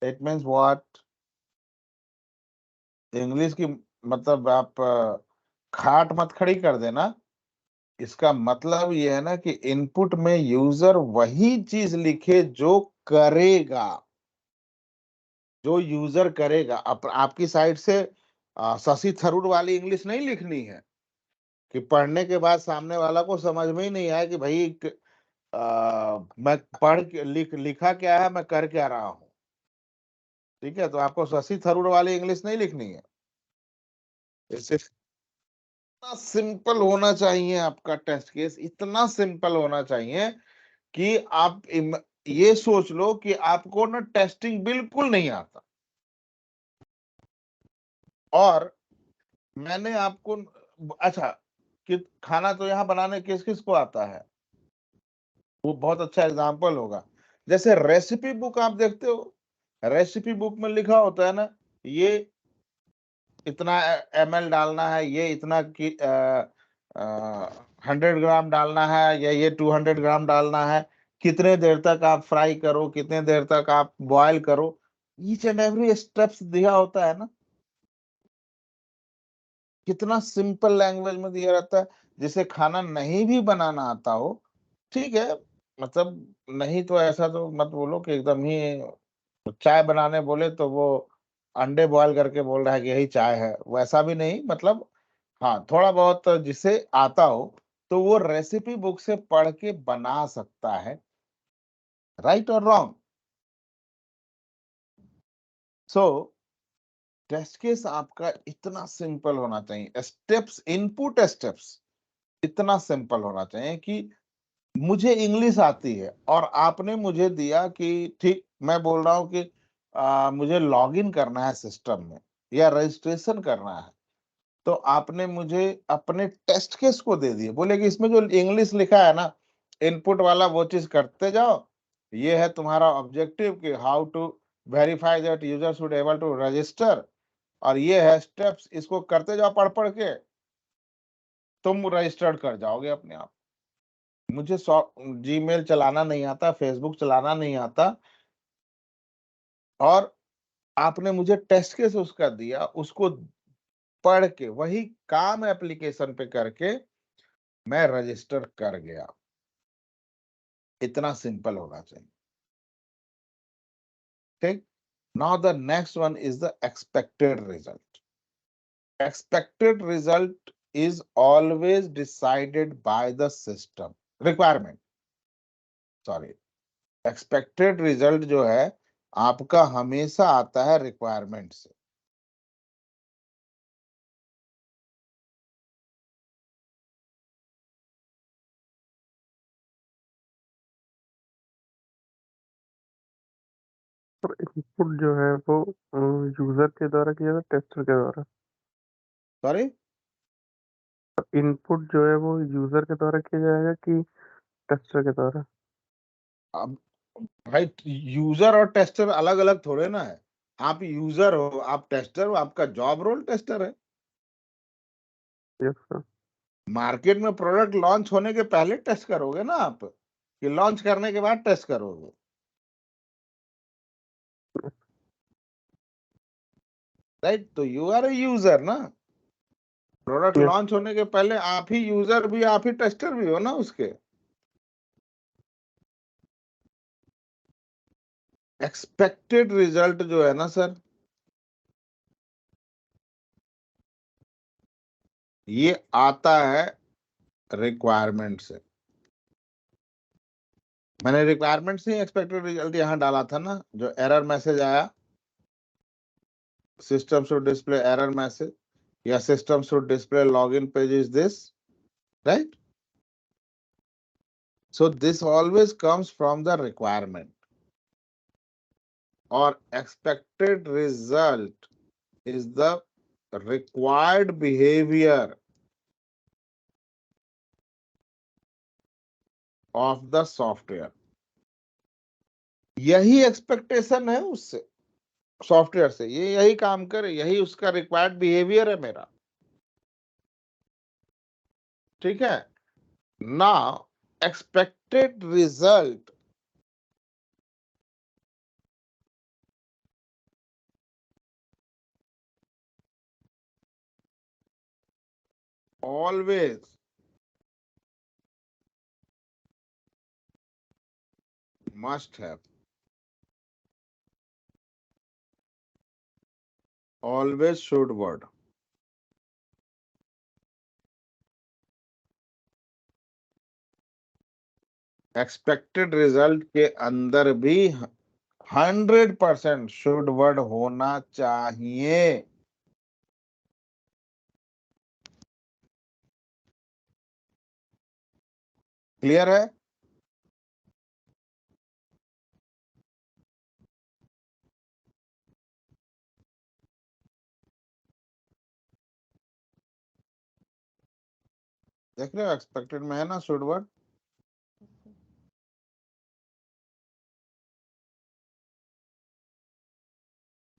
इट मीन्स व्हाट, इंग्लिश की मतलब आप खाट मत खड़ी कर देना। इसका मतलब ये है ना कि इनपुट में यूजर वही चीज लिखे जो करेगा, जो यूजर करेगा। आपकी साइड से शशि थरूर वाली इंग्लिश नहीं लिखनी है कि पढ़ने के बाद सामने वाला को समझ में ही नहीं आया कि भाई मैं पढ़ के लिखा क्या है, मैं कर क्या रहा हूं। ठीक है, तो आपको शशि थरूर वाली इंग्लिश नहीं लिखनी है। सिर्फ इतना सिंपल होना चाहिए आपका टेस्ट केस, इतना सिंपल होना चाहिए कि आप ये सोच लो कि आपको ना टेस्टिंग बिल्कुल नहीं आता। और मैंने आपको, अच्छा, कि खाना तो यहाँ बनाने किस किस को आता है, वो बहुत अच्छा एग्जाम्पल होगा। जैसे रेसिपी बुक आप देखते हो, रेसिपी बुक में लिखा होता है ना, ये इतना ml डालना है, ये इतना की 100 ग्राम डालना है, या ये 200 ग्राम डालना है, कितने देर तक आप फ्राई करो, कितने देर तक आप बॉयल करो, ईच एंड एवरी स्टेप्स दिया होता है ना। कितना सिंपल लैंग्वेज में दिया रहता है। जिसे खाना नहीं भी बनाना आता हो, ठीक है, मतलब नहीं तो ऐसा तो मत बोलो कि एकदम ही चाय बनाने बोले तो वो अंडे बॉयल करके बोल रहा है कि यही चाय है, वैसा भी नहीं। मतलब हाँ, थोड़ा बहुत जिसे आता हो तो वो रेसिपी बुक से पढ़ के बना सकता है, राइट और रॉन्ग। सो टेस्ट केस आपका इतना सिंपल होना चाहिए, स्टेप्स, इनपुट स्टेप्स इतना सिंपल होना चाहिए कि मुझे इंग्लिश आती है और आपने मुझे दिया कि ठीक, मैं बोल रहा हूं कि मुझे लॉगिन करना है सिस्टम में या रजिस्ट्रेशन करना है, तो आपने मुझे अपने टेस्ट केस को दे दिए, बोले कि इसमें जो इंग्लिश लिखा है ना इनपुट वाला, वो चीज करते जाओ। ये है तुम्हारा ऑब्जेक्टिव कि how to verify that user should able to register, और ये है स्टेप्स, इसको करते जाओ पढ़ पढ़ के, तुम रजिस्टर्ड कर जाओगे अपने आप। मुझे जीमेल चलाना नहीं आता, फेसबुक चलाना नहीं आता, और आपने मुझे टेस्ट केस उसका दिया, उसको पढ़ के वही काम एप्लीकेशन पे करके मैं रजिस्टर कर गया। इतना सिंपल होना चाहिए। ठीक, now the next one is the expected result. Expected result is always decided by the system requirement, sorry, expected result जो है आपका हमेशा आता है रिक्वायरमेंट से। और इनपुट जो है वो यूजर के द्वारा किया जाता है, टेस्टर के द्वारा। सॉरी, इनपुट जो है वो यूजर के द्वारा किया जाएगा कि टेस्टर के द्वारा? अब भाई यूजर और टेस्टर अलग अलग थोड़े ना है। आप यूजर हो, आप टेस्टर हो, आपका जॉब रोल टेस्टर है। Yes sir. मार्केट में प्रोडक्ट लॉन्च होने के पहले टेस्ट करोगे ना आप, कि लॉन्च करने के बाद टेस्ट करोगे? राइट? तो यू आर ए यूजर ना, प्रोडक्ट Yes. लॉन्च होने के पहले आप ही यूजर भी, आप ही टेस्टर भी हो ना उसके। एक्सपेक्टेड रिजल्ट जो है ना सर, ये आता है रिक्वायरमेंट से। मैंने रिक्वायरमेंट से ही एक्सपेक्टेड रिजल्ट यहां डाला था ना, जो एरर मैसेज आया, system should display error message या system should display login page is this, right? So this always comes from the requirement, or expected result is the required behavior of the software. यही एक्सपेक्टेशन है उससे, सॉफ्टवेयर से, ये यही काम करे, यही उसका रिक्वायर्ड बिहेवियर है मेरा, ठीक है? Now expected result always must have, always should word, expected result के अंदर भी 100% शुड वर्ड होना चाहिए। क्लियर है? देख रहे हो, एक्सपेक्टेड में है ना शुड वर्ड।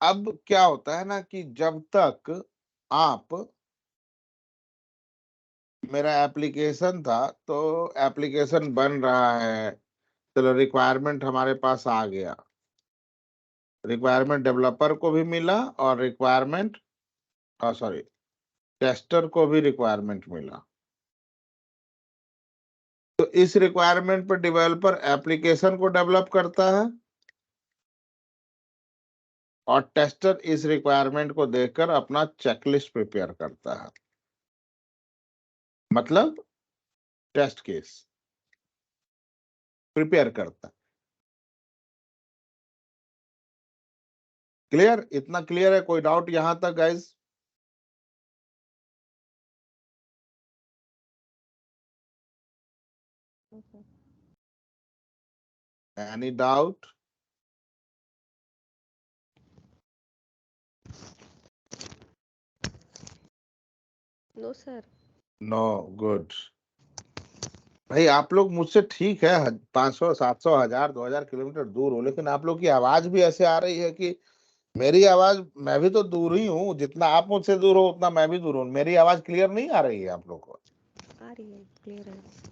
अब क्या होता है ना कि जब तक आप, मेरा एप्लीकेशन था तो एप्लीकेशन बन रहा है, चलो रिक्वायरमेंट हमारे पास आ गया, रिक्वायरमेंट डेवलपर को भी मिला और रिक्वायरमेंट, सॉरी, टेस्टर को भी रिक्वायरमेंट मिला। तो इस रिक्वायरमेंट पर डेवलपर एप्लीकेशन को डेवलप करता है और टेस्टर इस रिक्वायरमेंट को देखकर अपना चेकलिस्ट प्रिपेयर करता है, मतलब टेस्ट केस प्रिपेयर करता है। क्लियर? इतना क्लियर है? कोई डाउट यहां तक guys? Any doubt? No sir. No, good. भाई आप लोग मुझसे ठीक है 500 700 1000 2000 किलोमीटर दूर हो, लेकिन आप लोग की आवाज भी ऐसे आ रही है कि मेरी आवाज, मैं भी तो दूर ही हूँ, जितना आप मुझसे दूर हो उतना मैं भी दूर हूँ, मेरी आवाज क्लियर नहीं आ रही है आप लोग को? आ रही है, क्लियर है।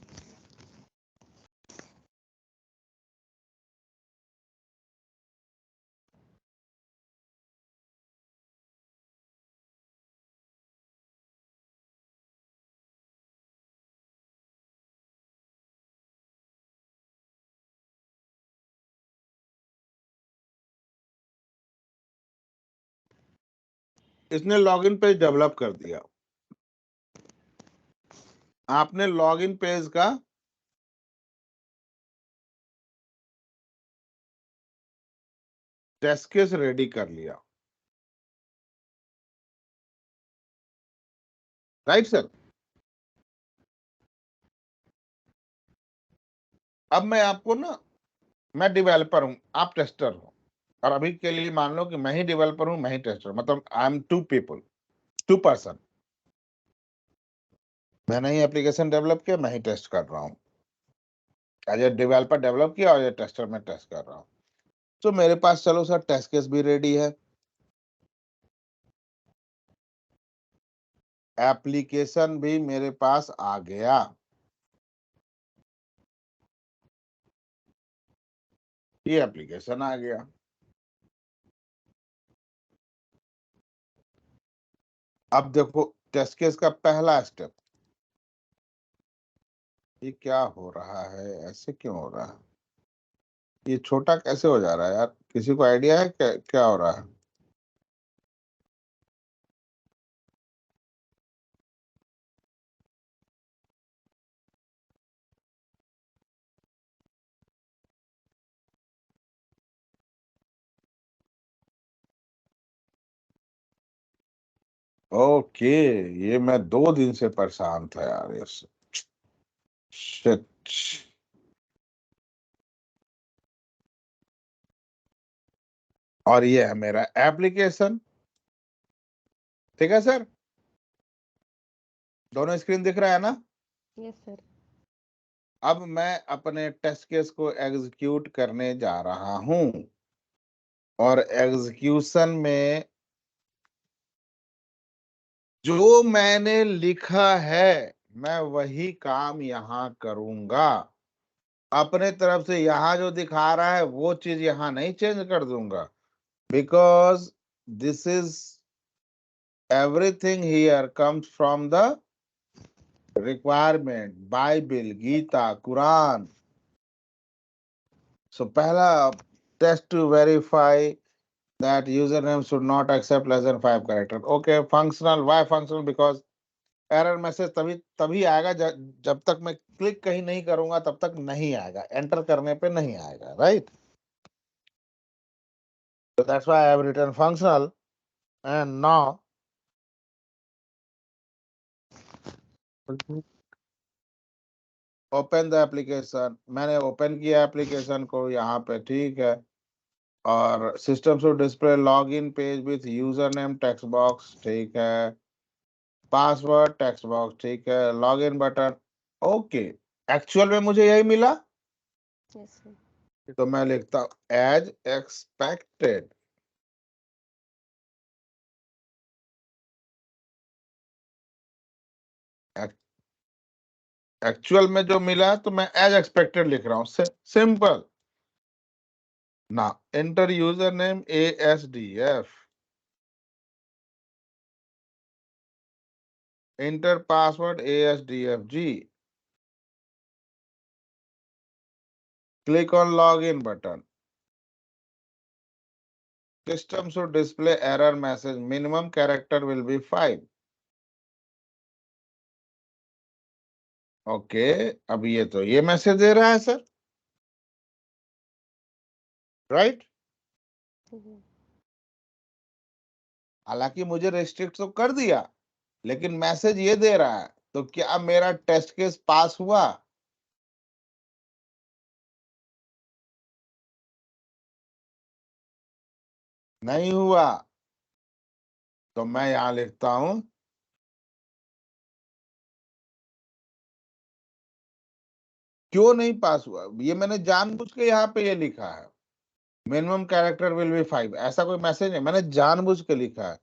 इसने लॉगिन पेज डेवलप कर दिया, आपने लॉगिन पेज का टेस्ट केस रेडी कर लिया, राइट सर? अब मैं आपको ना, मैं डेवलपर हूं, आप टेस्टर हो, और अभी के लिए मान लो कि मैं ही डेवलपर हूं, मैं ही टेस्टर, मतलब I am two people, two person. मैंने ही एप्लीकेशन डेवलप किया, मैं ही टेस्ट कर रहा हूँ, एज ए डेवलपर डेवलप किया और ये टेस्टर में टेस्ट कर रहा हूँ। तो मेरे पास चलो सर टेस्ट केस भी रेडी है, एप्लीकेशन भी मेरे पास आ गया, ये एप्लीकेशन आ गया। अब देखो टेस्ट केस का पहला स्टेप, ये क्या हो रहा है, ऐसे क्यों हो रहा है, ये छोटा कैसे हो जा रहा है यार, किसी को आइडिया है क्या क्या हो रहा है? ओके, ये मैं 2 दिन से परेशान था यार इससे। शिट। और ये है मेरा एप्लीकेशन, ठीक है सर, दोनों स्क्रीन दिख रहा है ना? Yes sir. अब मैं अपने टेस्ट केस को एग्जीक्यूट करने जा रहा हूं, और एग्जीक्यूशन में जो मैंने लिखा है मैं वही काम यहां करूंगा। अपने तरफ से यहां जो दिखा रहा है वो चीज यहां नहीं चेंज कर दूंगा, because this is everything here comes from the requirement, Bible, Gita, Quran. So पहला test to verify that username should not accept less than 5 character. Okay, functional. Why functional? Because error message तभी तभी आएगा जब तक मैं क्लिक कहीं नहीं करूंगा तब तक नहीं आएगा, एंटर करने पे नहीं आएगा, right? So that's why I have written functional. And now open the application, मैंने ओपन किया एप्लीकेशन को यहाँ पे, ठीक है। और system show display log in page with user name text box, ठीक है, पासवर्ड टेक्स्ट बॉक्स, ठीक है, log in button, okay. Actual में मुझे यही मिला, यस सर। तो मैं लिखता हूँ एज एक्सपेक्टेड। एक्चुअल में जो मिला तो मैं एज एक्सपेक्टेड लिख रहा हूँ, सिंपल ना। Enter user name ASDF, enter password ASDFG, click on login button. System should display error message, minimum character will be 5. Okay, अब ये तो ये मैसेज दे रहा है सर, राइट? हालांकि मुझे रेस्ट्रिक्ट तो कर दिया, लेकिन मैसेज ये दे रहा है, तो क्या मेरा टेस्ट केस पास हुआ? नहीं हुआ। तो मैं यहां लिखता हूं क्यों नहीं पास हुआ, ये मैंने जानबूझ के यहाँ पे ये लिखा है, मिनिमम कैरेक्टर विल बी 5, ऐसा कोई मैसेज नहीं, मैंने जानबूझ के लिखा है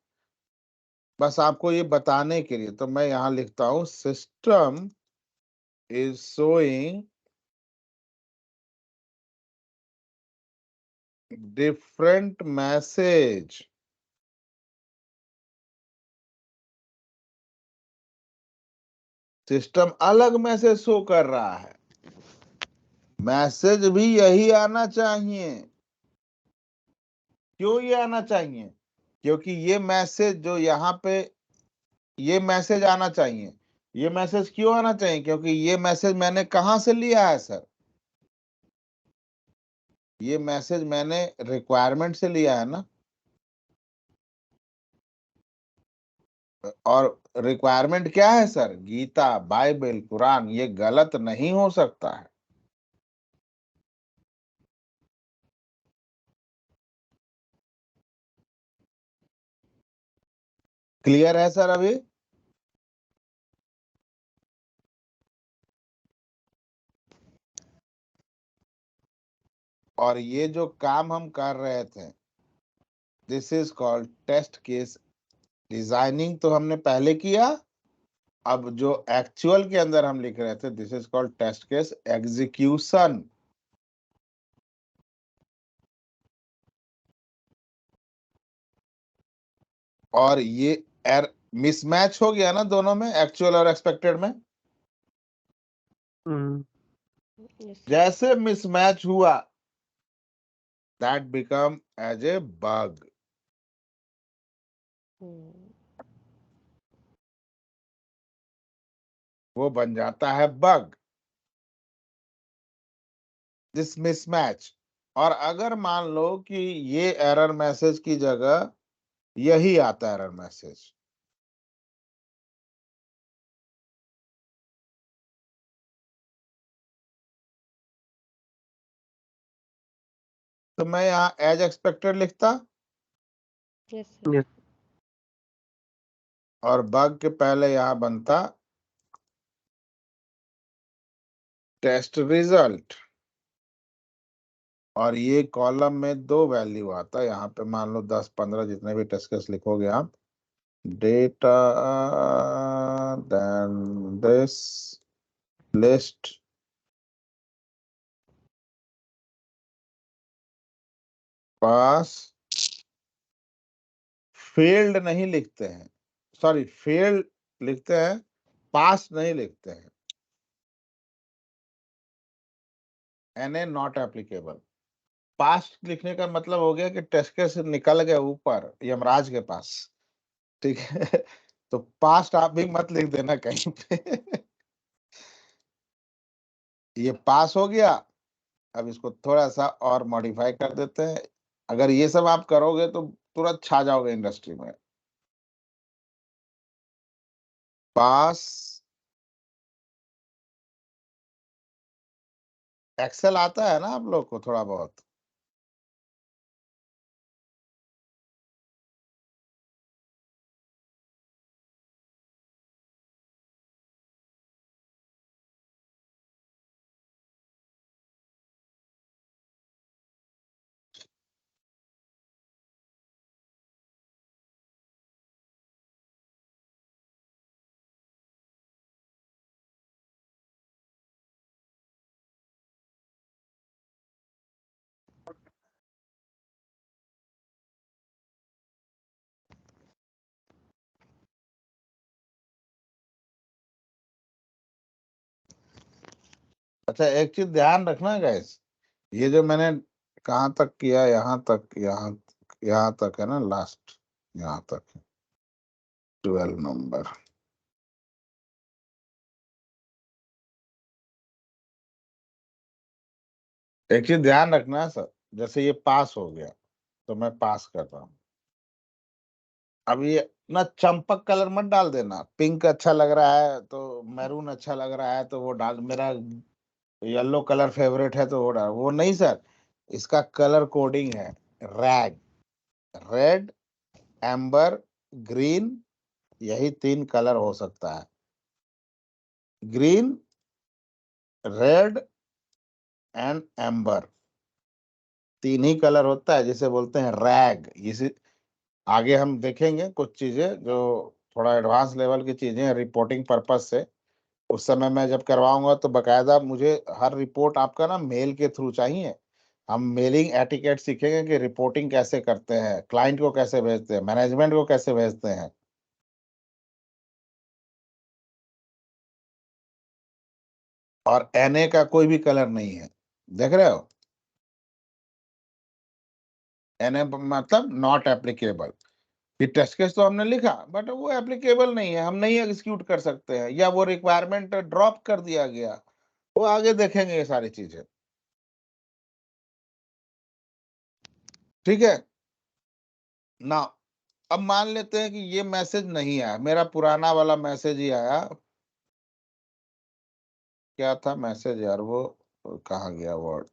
बस आपको ये बताने के लिए। तो मैं यहां लिखता हूं system is showing different message, system अलग मैसेज शो कर रहा है, मैसेज भी यही आना चाहिए। क्यों ये आना चाहिए? क्योंकि ये मैसेज जो यहाँ पे, ये मैसेज आना चाहिए। ये मैसेज क्यों आना चाहिए? क्योंकि ये मैसेज मैंने कहां से लिया है सर? ये मैसेज मैंने रिक्वायरमेंट से लिया है ना, और रिक्वायरमेंट क्या है सर? गीता, बाइबल, कुरान, ये गलत नहीं हो सकता है। क्लियर है सर अभी? और ये जो काम हम कर रहे थे, this is called test case designing, तो हमने पहले किया। अब जो एक्चुअल के अंदर हम लिख रहे थे, this is called test case execution. और ये मिसमैच हो गया ना दोनों में, एक्चुअल और एक्सपेक्टेड में। Hmm, Yes, sir. जैसे मिसमैच हुआ, that become as a bug. Hmm. वो बन जाता है बग, दिस मिसमैच। और अगर मान लो कि ये एरर मैसेज की जगह यही आता है एरर मैसेज, तो मैं यहाँ एज एक्सपेक्टेड लिखता Yes, sir. yes, और बग के पहले यहाँ बनता टेस्ट रिजल्ट, और ये कॉलम में दो वैल्यू आता है। यहाँ पे मान लो 10 15 जितने भी टेस्ट केस लिखोगे आप, data then this list pass, failed नहीं लिखते हैं, सॉरी फेल्ड लिखते हैं, पास नहीं लिखते हैं। NA not applicable. पास लिखने का मतलब हो गया कि टेस्ट केस निकल गए ऊपर यमराज के पास, ठीक है। तो पास्ट आप भी मत लिख देना कहीं पे। ये पास हो गया, अब इसको थोड़ा सा और मॉडिफाई कर देते हैं। अगर ये सब आप करोगे तो तुरंत छा जाओगे इंडस्ट्री में। पास, एक्सेल आता है ना आप लोग को थोड़ा बहुत? अच्छा, एक चीज ध्यान रखना गैस, ये जो मैंने कहाँ तक किया, यहाँ तक, यहाँ तक है ना, लास्ट यहाँ तक है 12 नंबर। एक चीज ध्यान रखना सर, जैसे ये पास हो गया तो मैं पास कर रहा हूँ। अब ये ना चंपक कलर मत डाल देना, पिंक अच्छा लग रहा है तो मैरून अच्छा लग रहा है तो वो डाल, मेरा येलो कलर फेवरेट है तो वो डाल, वो नहीं सर। इसका कलर कोडिंग है रैग, रेड, एम्बर, ग्रीन, यही 3 कलर हो सकता है। Green, red and amber, 3 he colour होता है, जिसे बोलते हैं रैग। इसे आगे हम देखेंगे कुछ चीजें जो थोड़ा एडवांस लेवल की चीजें हैं रिपोर्टिंग पर्पज से। उस समय मैं जब करवाऊंगा तो बकायदा मुझे हर रिपोर्ट आपका ना मेल के थ्रू चाहिए। हम मेलिंग एटिकेट सीखेंगे कि रिपोर्टिंग कैसे करते हैं, क्लाइंट को कैसे भेजते हैं, मैनेजमेंट को कैसे भेजते हैं। और एनए का कोई भी कलर नहीं है, देख रहे हो? एनए मतलब नॉट एप्लीकेबल। कि टेस्ट केस तो हमने लिखा बट वो एप्लीकेबल नहीं है, हम नहीं एग्जीक्यूट कर सकते हैं, या वो रिक्वायरमेंट ड्रॉप कर दिया गया। वो आगे देखेंगे ये सारी चीजें, ठीक है ना। अब मान लेते हैं कि ये मैसेज नहीं आया, मेरा पुराना वाला मैसेज ही आया। क्या था मैसेज यार, वो कहाँ गया वर्ड?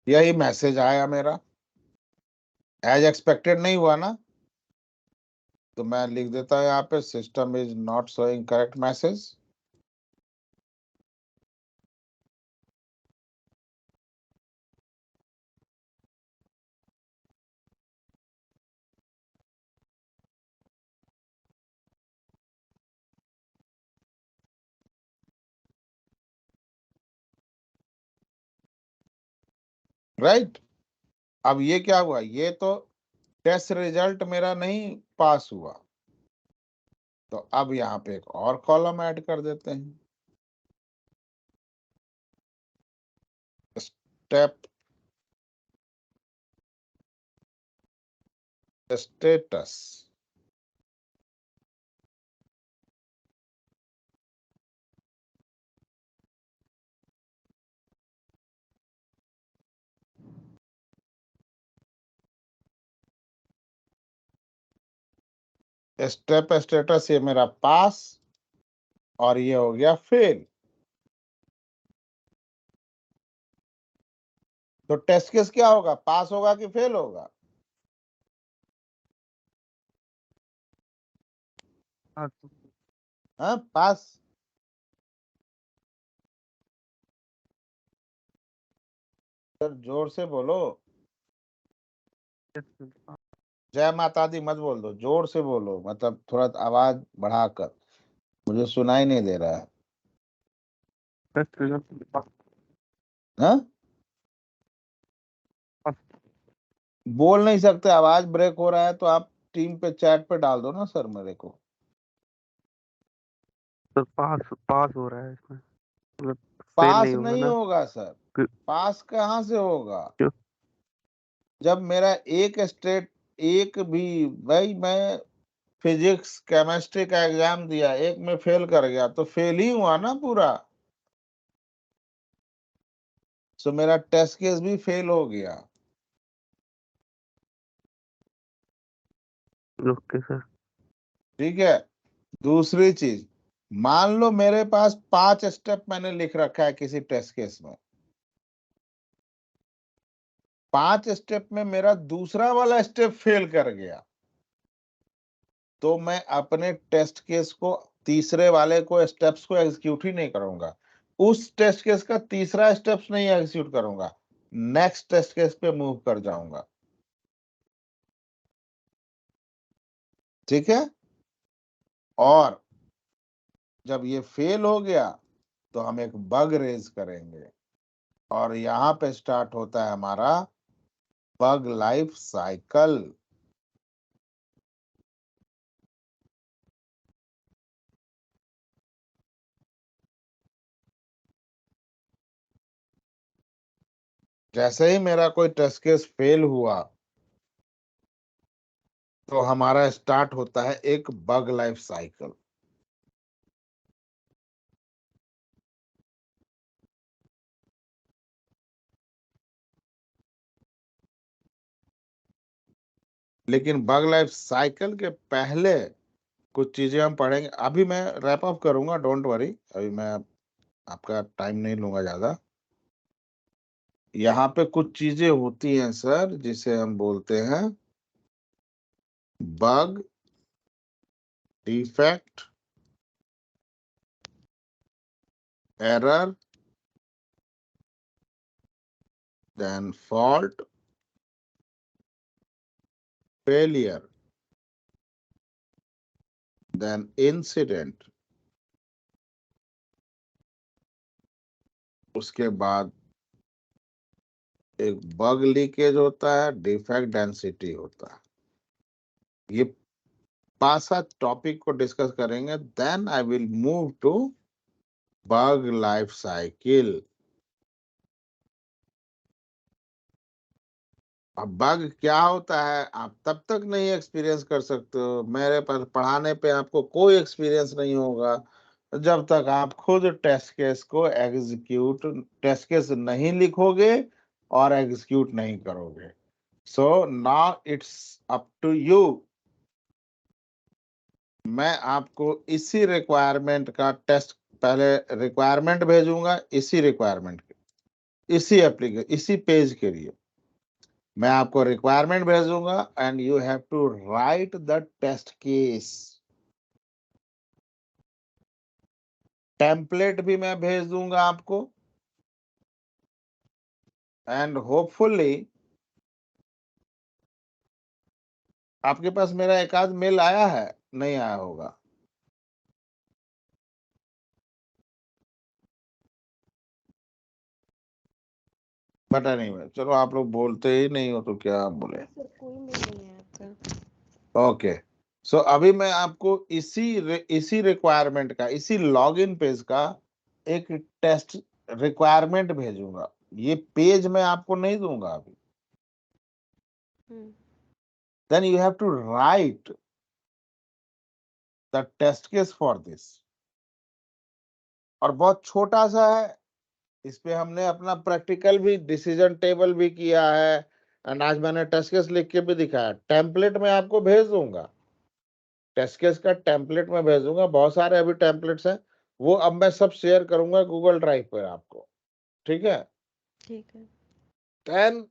यही मैसेज आया मेरा, एज एक्सपेक्टेड नहीं हुआ ना, तो मैं लिख देता हूँ यहाँ पे system is not showing correct message. Right. अब ये क्या हुआ, ये तो टेस्ट रिजल्ट मेरा नहीं पास हुआ, तो अब यहाँ पे एक और कॉलम ऐड कर देते हैं, स्टेप स्टेटस। स्टेप स्टेटस ये मेरा पास और ये हो गया फेल। तो टेस्ट केस क्या होगा, पास होगा कि फेल होगा? हाँ हाँ, पास। सर जोर से बोलो, yes, sir. जय माता दी मत बोल दो, जोर से बोलो, मतलब थोड़ा आवाज बढ़ाकर, मुझे सुनाई नहीं दे रहा है। Test result हाँ, pass, बोल नहीं सकते, आवाज ब्रेक हो रहा है, तो आप टीम पे चैट पे डाल दो ना सर मेरे को। सर पास हो रहा है इसमें, मतलब फेल पास नहीं होगा नहीं ना। होगा सर, क्यों? पास कहाँ से होगा? क्यों? जब मेरा एक स्टेट, एक भी, भाई मैं फिजिक्स केमिस्ट्री का एग्जाम दिया, एक में फेल कर गया तो फेल ही हुआ ना पूरा। सो मेरा टेस्ट केस भी फेल हो गया। Okay sir. ठीक है। दूसरी चीज, मान लो मेरे पास 5 स्टेप मैंने लिख रखा है किसी टेस्ट केस में, 5 स्टेप में मेरा दूसरा वाला स्टेप फेल कर गया, तो मैं अपने टेस्ट केस को, तीसरे वाले को, स्टेप्स को एग्जीक्यूट ही नहीं करूंगा, उस टेस्ट केस का तीसरा स्टेप्स नहीं एग्जीक्यूट करूंगा, नेक्स्ट टेस्ट केस पे मूव कर जाऊंगा। ठीक है। और जब ये फेल हो गया तो हम एक बग रेज करेंगे, और यहां पे स्टार्ट होता है हमारा बग लाइफ साइकिल। जैसे ही मेरा कोई टेस्ट केस फेल हुआ तो हमारा स्टार्ट होता है एक बग लाइफ साइकिल। लेकिन बग लाइफ साइकिल के पहले कुछ चीजें हम पढ़ेंगे, अभी मैं रैप अप करूंगा, डोंट वरी, अभी मैं आपका टाइम नहीं लूंगा ज्यादा। यहाँ पे कुछ चीजें होती हैं सर जिसे हम बोलते हैं bug, defect, error, then fault, failure, then incident, उसके बाद एक बग लीकेज होता है, डिफेक्ट डेंसिटी होता है। ये 5-7 टॉपिक को डिस्कस करेंगे, then I will move to bug life cycle. अब बग क्या होता है आप तब तक नहीं एक्सपीरियंस कर सकते हो, मेरे पर पढ़ाने पे आपको कोई एक्सपीरियंस नहीं होगा जब तक आप खुद टेस्ट केस को एग्जीक्यूट, टेस्ट केस नहीं लिखोगे और एग्जीक्यूट नहीं करोगे। So now it's up to you. मैं आपको इसी रिक्वायरमेंट का टेस्ट, पहले रिक्वायरमेंट भेजूंगा, इसी रिक्वायरमेंट के, इसी एप्लीकेशन, इसी पेज के लिए मैं आपको रिक्वायरमेंट भेजूंगा, and you have to write the test case. Template भी मैं भेज दूंगा आपको, एंड होपफुली आपके पास मेरा एक आध मेल आया है, नहीं आया होगा। पता नहीं मैं, चलो आप लोग बोलते ही नहीं हो तो क्या बोले। सर कोई मेल नहीं है आपका। ओके, सो अभी मैं आपको इसी रिक्वायरमेंट का, इसी लॉगिन पेज का एक टेस्ट रिक्वायरमेंट भेजूंगा। ये पेज मैं आपको नहीं दूंगा अभी। Hmm, then you have to write the test case for this, और बहुत छोटा सा है। इस पे हमने अपना प्रैक्टिकल भी, डिसीजन टेबल भी किया है, एंड आज मैंने टेस्ट केस लिख के भी दिखाया। टेम्पलेट में आपको भेज दूंगा, टेस्ट केस का टेम्पलेट में भेज दूंगा। बहुत सारे अभी टेम्पलेट्स हैं, वो अब मैं सब शेयर करूंगा गूगल ड्राइव पर आपको, ठीक है। ठीक है। देन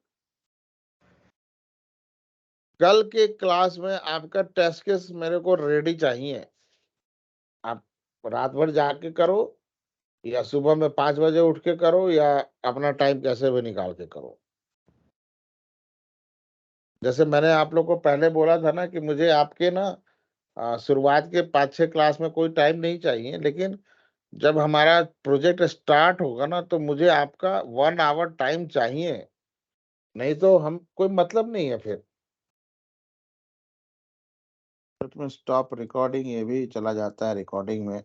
कल के क्लास में आपका टेस्ट केस मेरे को रेडी चाहिए। आप रात भर जाके करो, या सुबह में 5 बजे उठ के करो, या अपना टाइम कैसे भी निकाल के करो। जैसे मैंने आप लोग को पहले बोला था ना कि मुझे आपके ना शुरुआत के 5-6 क्लास में कोई टाइम नहीं चाहिए, लेकिन जब हमारा प्रोजेक्ट स्टार्ट होगा ना तो मुझे आपका 1 आवर टाइम चाहिए, नहीं तो हम कोई मतलब नहीं है फिर। लेट मी स्टॉप रिकॉर्डिंग, ये भी चला जाता है रिकॉर्डिंग में।